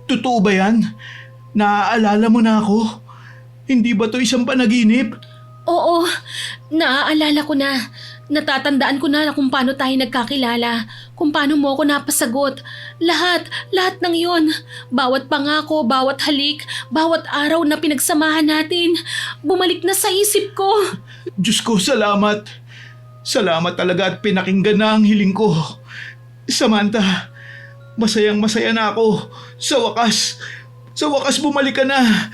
Speaker 2: Totoo ba yan? Naaalala mo na ako? Hindi ba to isang panaginip?
Speaker 1: Oo, naaalala ko na. Natatandaan ko na kung paano tayo nagkakilala, kung paano mo ako napasagot. Lahat ng yon. Bawat pangako, bawat halik, bawat araw na pinagsamahan natin, bumalik na sa isip ko.
Speaker 2: Diyos ko, salamat. Salamat talaga at pinakinggan na ang hiling ko. Samantha, masayang masaya na ako. Sa wakas bumalik ka na.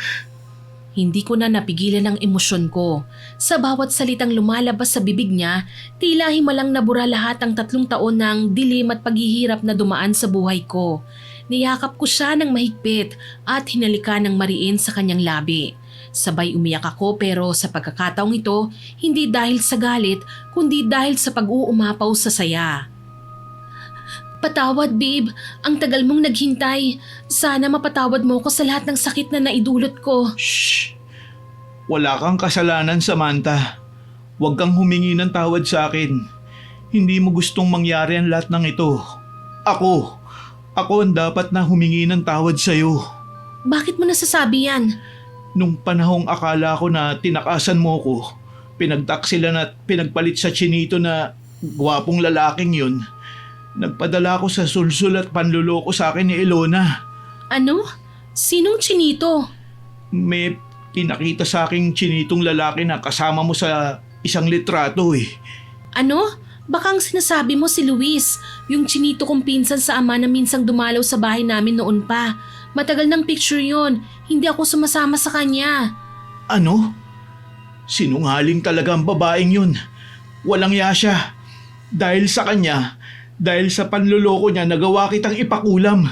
Speaker 1: Hindi ko na napigilan ang emosyon ko. Sa bawat salitang lumalabas sa bibig niya, tila himalang nabura lahat ang 3 taon ng dilim at paghihirap na dumaan sa buhay ko. Niyakap ko siya ng mahigpit at hinalikan ng mariin sa kanyang labi. Sabay umiyak ako pero sa pagkakataong ito, hindi dahil sa galit, kundi dahil sa pag-uumapaw sa saya. Patawad, babe. Ang tagal mong naghintay. Sana mapatawad mo ko sa lahat ng sakit na naidulot ko.
Speaker 2: Shh! Wala kang kasalanan, Samantha. Huwag kang humingi ng tawad sa akin. hindi mo gustong mangyari ang lahat ng ito. Ako ang dapat na humingi ng tawad sa'yo.
Speaker 1: Bakit mo nasasabi yan?
Speaker 2: Nung panahong akala ko na tinakasan mo ko, pinagtaksilan at pinagpalit sa chinito na gwapong lalaking yun, nagpadala ko sa sulsul at panluloko sa akin ni Ilona.
Speaker 1: Ano? Sinong chinito?
Speaker 2: May pinakita sa aking chinitong lalaki na kasama mo sa isang litrato eh.
Speaker 1: Ano? Baka ang sinasabi mo si Luis, yung chinito kong pinsan sa ama na minsang dumalaw sa bahay namin noon pa. Matagal ng picture yon, hindi ako sumasama sa kanya.
Speaker 2: Ano? Sinungaling talaga ang babaeng yun. Walang yasya. Dahil sa kanya, dahil sa panluloko niya, nagawa kitang ipakulam.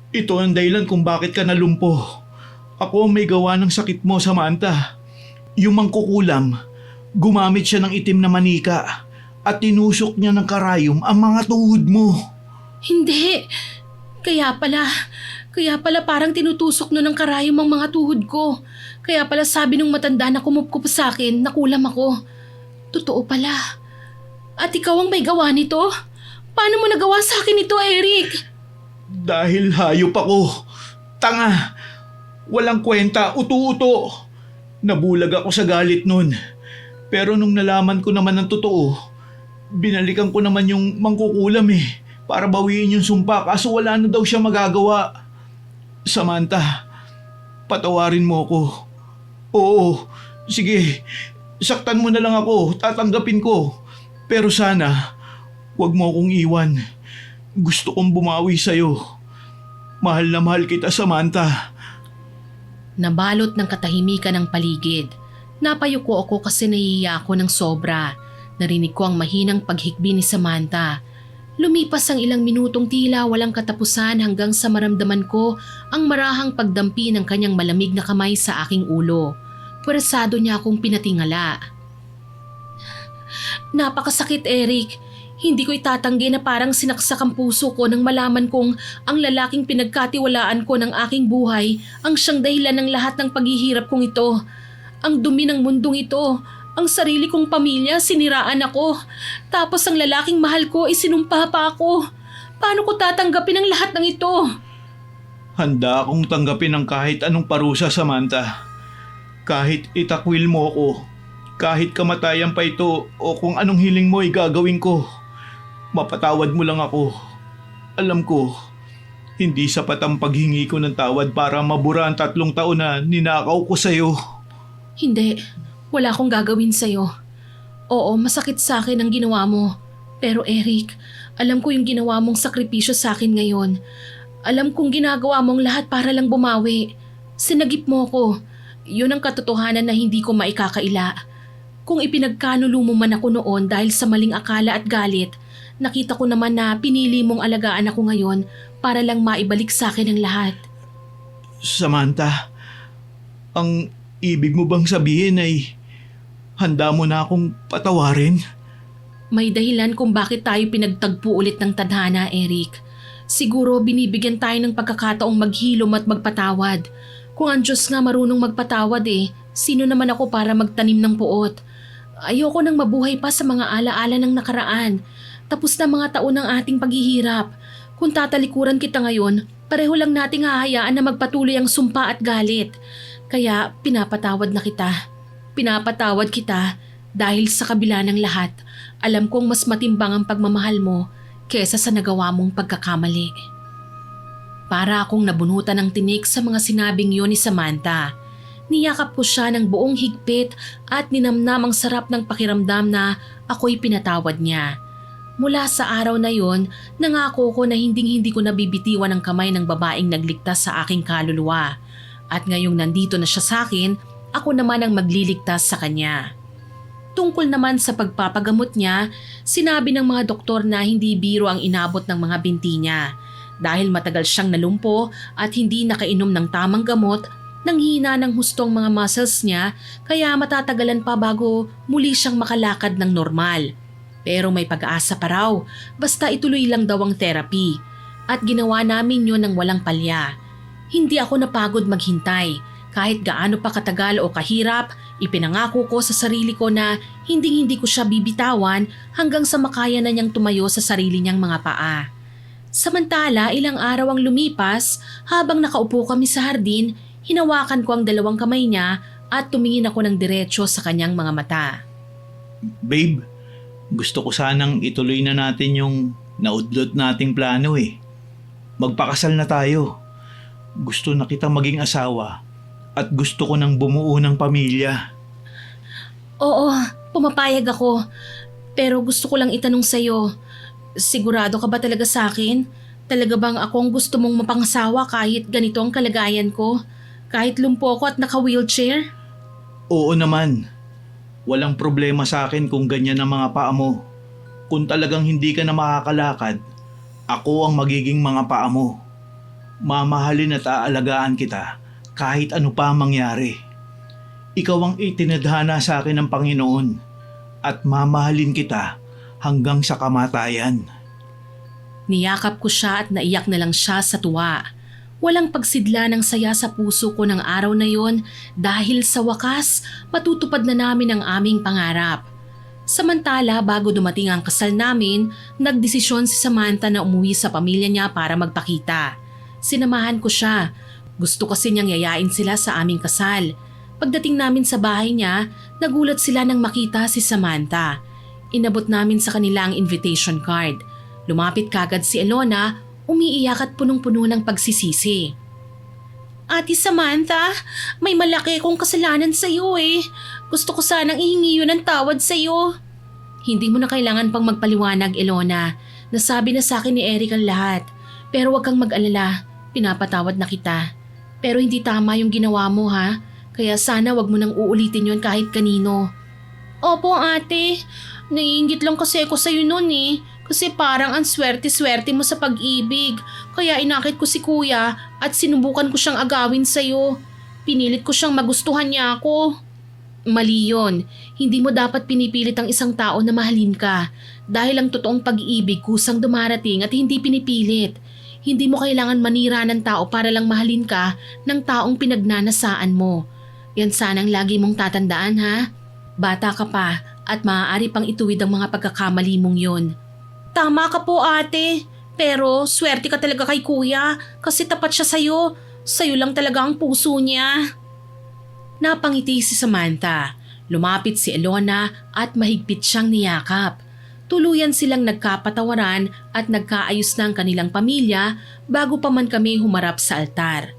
Speaker 2: Ito ang dahilan kung bakit ka nalumpo. Ako ang may gawa ng sakit mo, Samantha. Yung mangkukulam, gumamit siya ng itim na manika at tinusok niya ng karayom ang mga tuhod mo.
Speaker 1: Hindi. Kaya pala parang tinutusok no ng karayom ang mga tuhod ko. Kaya pala sabi nung matanda na kumupkup sa akin, nakulam ako. Totoo pala. At ikaw ang may gawa nito? Paano mo nagawa sa akin ito, Eric?
Speaker 2: Dahil hayop ako. Tanga. Walang kwenta, uto-uto. Nabulag ako sa galit nun. Pero nung nalaman ko naman ng totoo, binalikan ko naman yung mangkukulam para bawiin yung sumpa kaso wala na daw siya magagawa. Samantha, patawarin mo ako. Oo, sige, saktan mo na lang ako, tatanggapin ko. Pero sana, huwag mo akong iwan. Gusto kong bumawi sa'yo. Mahal na mahal kita, Samantha.
Speaker 1: Nabalot ng katahimikan ng paligid. Napayuko ako kasi nahihiya ako ng sobra. Narinig ko ang mahinang paghikbi ni Samantha. Lumipas ang ilang minutong tila walang katapusan hanggang sa maramdaman ko ang marahang pagdampi ng kanyang malamig na kamay sa aking ulo. Pwerasado niya akong pinatingala. Napakasakit, Eric. Hindi ko itatanggi na parang sinaksak ang puso ko nang malaman kong ang lalaking pinagkatiwalaan ko ng aking buhay ang siyang dahilan ng lahat ng paghihirap kong ito. Ang dumi ng mundong ito. Ang sarili kong pamilya, siniraan ako. Tapos ang lalaking mahal ko, isinumpa pa ako. Paano ko tatanggapin ang lahat ng ito?
Speaker 2: Handa akong tanggapin ang kahit anong parusa, Samantha. Kahit itakwil mo ako, kahit kamatayan pa ito o kung anong hiling mo ay gagawin ko. Mapatawad mo lang ako. Alam ko, hindi sapat ang paghingi ko ng tawad para mabura ang 3 taon na ninakaw ko sa'yo.
Speaker 1: Hindi. Wala akong gagawin sa'yo. Oo, masakit sa akin ang ginawa mo. Pero Eric, alam ko yung ginawa mong sakripisyo sa akin ngayon. Alam kong ginagawa mong lahat para lang bumawi. Sinagip mo ko. Yun ang katotohanan na hindi ko maikakaila. Kung ipinagkanulo mo man ako noon dahil sa maling akala at galit, nakita ko naman na pinili mong alagaan ako ngayon para lang maibalik sa akin ang lahat.
Speaker 2: Samantha, ang ibig mo bang sabihin ay handa mo na akong patawarin?
Speaker 1: May dahilan kung bakit tayo pinagtagpo ulit ng tadhana, Eric. Siguro binibigyan tayo ng pagkakataong maghilom at magpatawad. Kung ang Diyos nga marunong magpatawad sino naman ako para magtanim ng puot? Ayoko nang mabuhay pa sa mga alaala ng nakaraan. Tapos na mga taon ng ating paghihirap. Kung tatalikuran kita ngayon, pareho lang nating hahayaan na magpatuloy ang sumpa at galit. Kaya pinapatawad na kita. Pinapatawad kita dahil sa kabila ng lahat, alam kong mas matimbang ang pagmamahal mo kesa sa nagawa mong pagkakamali. Para akong nabunutan ng tinik sa mga sinabing yun ni Samantha. Niyakap ko siya ng buong higpit at ninamnam ang sarap ng pakiramdam na ako'y pinatawad niya. Mula sa araw na yon, nangako ko na hinding-hindi ko nabibitiwan ang kamay ng babaeng nagligtas sa aking kaluluwa. At ngayong nandito na siya sa akin, ako naman ang magliligtas sa kanya. Tungkol naman sa pagpapagamot niya, sinabi ng mga doktor na hindi biro ang inabot ng mga binti niya. Dahil matagal siyang nalumpo at hindi nakainom ng tamang gamot, nanghina ng husto ang mga muscles niya kaya matatagalan pa bago muli siyang makalakad ng normal. Pero may pag-asa pa raw, basta ituloy lang daw ang therapy. At ginawa namin yun ng walang palya. Hindi ako napagod maghintay Kahit gaano pa katagal o kahirap, ipinangako ko sa sarili ko na hindi ko siya bibitawan hanggang sa makaya na niyang tumayo sa sarili niyang mga paa. Samantala, ilang araw ang lumipas, habang nakaupo kami sa hardin, hinawakan ko ang dalawang kamay niya at tumingin ako ng diretso sa kanyang mga mata.
Speaker 2: Babe, gusto ko sanang ituloy na natin yung naudlot nating plano eh. Magpakasal na tayo. Gusto na kitang maging asawa at gusto ko nang bumuo ng pamilya.
Speaker 1: Oo, pumapayag ako. Pero gusto ko lang itanong sa'yo, sigurado ka ba talaga sa akin? Talaga bang ako ang gusto mong mapangasawa kahit ganito ang kalagayan ko? Kahit lumpo ako at naka-wheelchair?
Speaker 2: Oo naman. Walang problema sa akin kung ganyan ang mga paa mo. Kung talagang hindi ka na makakalakad, ako ang magiging mga paa mo. Mamahalin at aalagaan kita kahit ano pa ang mangyari. Ikaw ang itinadhana sa akin ng Panginoon at mamahalin kita hanggang sa kamatayan.
Speaker 1: Niyakap ko siya at naiyak na lang siya sa tuwa. Walang pagsidla ng saya sa puso ko ng araw na yon dahil sa wakas matutupad na namin ang aming pangarap. Samantala, bago dumating ang kasal namin, nagdesisyon si Samantha na umuwi sa pamilya niya para magpakita. Sinamahan ko siya. Gusto kasi niyang yayain sila sa aming kasal. Pagdating namin sa bahay niya, nagulat sila nang makita si Samantha. Inabot namin sa kanila ang invitation card. Lumapit kagad si Elona, umiiyak at punong-puno ng pagsisisi. Ate Samantha, may malaki akong kasalanan sa iyo eh. Gusto ko sanang ihingi yun ng tawad sa iyo. Hindi mo na kailangan pang magpaliwanag, Elona. Nasabi na sa akin ni Eric ang lahat. Pero huwag kang mag-alala, pinapatawad na kita. Pero hindi tama yung ginawa mo ha, kaya sana wag mo nang uulitin yun kahit kanino. Opo ate, naiinggit lang kasi ako sa'yo nun eh. Kasi parang ang swerte-swerte mo sa pag-ibig. Kaya inakit ko si kuya at sinubukan ko siyang agawin sa'yo. Pinilit ko siyang magustuhan niya ako. Mali yun. Hindi mo dapat pinipilit ang isang tao na mahalin ka. Dahil ang totoong pag-ibig kusang dumarating at hindi pinipilit. Hindi mo kailangan manira ng tao para lang mahalin ka ng taong pinagnanasaan mo. Yan sanang lagi mong tatandaan ha. Bata ka pa at maaari pang ituwid ang mga pagkakamali mong yun. Tama ka po ate, pero swerte ka talaga kay kuya kasi tapat siya sa'yo. Sa'yo lang talaga ang puso niya. Napangiti si Samantha. Lumapit si Elona at mahigpit siyang niyakap. Tuluyan silang nagkapatawaran at nagkaayos ng kanilang pamilya bago pa man kami humarap sa altar.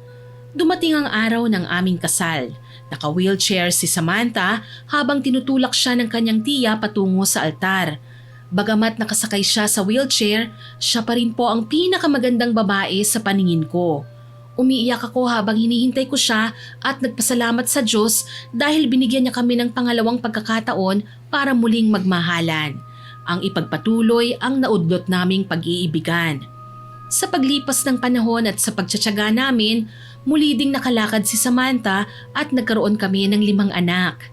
Speaker 1: Dumating ang araw ng aming kasal. Naka-wheelchair si Samantha habang tinutulak siya ng kanyang tiya patungo sa altar. Bagamat nakasakay siya sa wheelchair, siya pa rin po ang pinakamagandang babae sa paningin ko. Umiiyak ako habang hinihintay ko siya at nagpasalamat sa Diyos dahil binigyan niya kami ng pangalawang pagkakataon para muling magmahalan. Ang ipagpatuloy ang naudlot naming pag-iibigan. Sa paglipas ng panahon at sa pagtsatsaga namin, muli ding nakalakad si Samantha at nagkaroon kami ng 5 anak.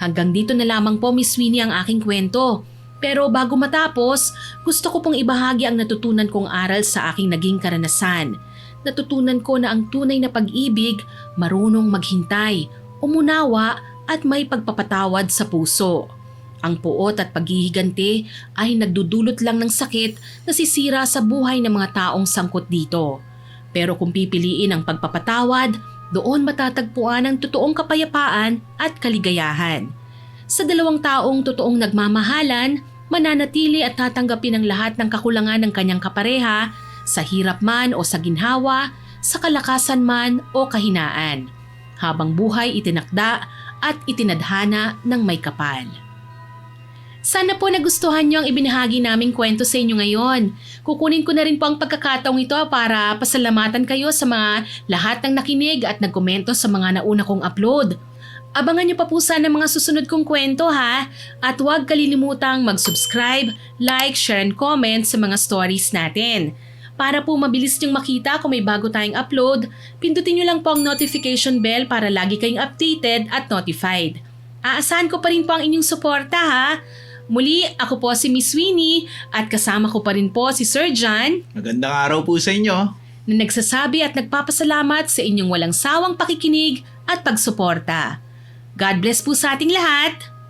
Speaker 1: Hanggang dito na lamang po, Miss Winnie, ang aking kwento. Pero bago matapos, gusto ko pong ibahagi ang natutunan kong aral sa aking naging karanasan. Natutunan ko na ang tunay na pag-ibig, marunong maghintay, umunawa at may pagpapatawad sa puso. Ang puot at paghihiganti ay nagdudulot lang ng sakit na sisira sa buhay ng mga taong sangkot dito. Pero kung pipiliin ang pagpapatawad, doon matatagpuan ang totoong kapayapaan at kaligayahan. Sa 2 taong totoong nagmamahalan, mananatili at tatanggapin ang lahat ng kakulangan ng kanyang kapareha, sa hirap man o sa ginhawa, sa kalakasan man o kahinaan. Habang buhay itinakda at itinadhana ng may kapal. Sana po nagustuhan niyo ang ibinahagi naming kwento sa inyo ngayon. Kukunin ko na rin po ang pagkakataong ito para pasalamatan kayo sa mga lahat ng nakinig at nagkomento sa mga nauna kong upload. Abangan niyo pa po sana mga susunod kong kwento ha. At huwag kalilimutang mag-subscribe, like, share and comment sa mga stories natin. Para po mabilis niyong makita kung may bago tayong upload, pindutin niyo lang po ang notification bell para lagi kayong updated at notified. Aasahan ko pa rin po ang inyong suporta ha. Muli, ako po si Miss Winnie at kasama ko pa rin po si Sir John.
Speaker 2: Magandang araw po sa inyo.
Speaker 1: na nagsasabi at nagpapasalamat sa inyong walang sawang pakikinig at pagsuporta. God bless po sa ating lahat!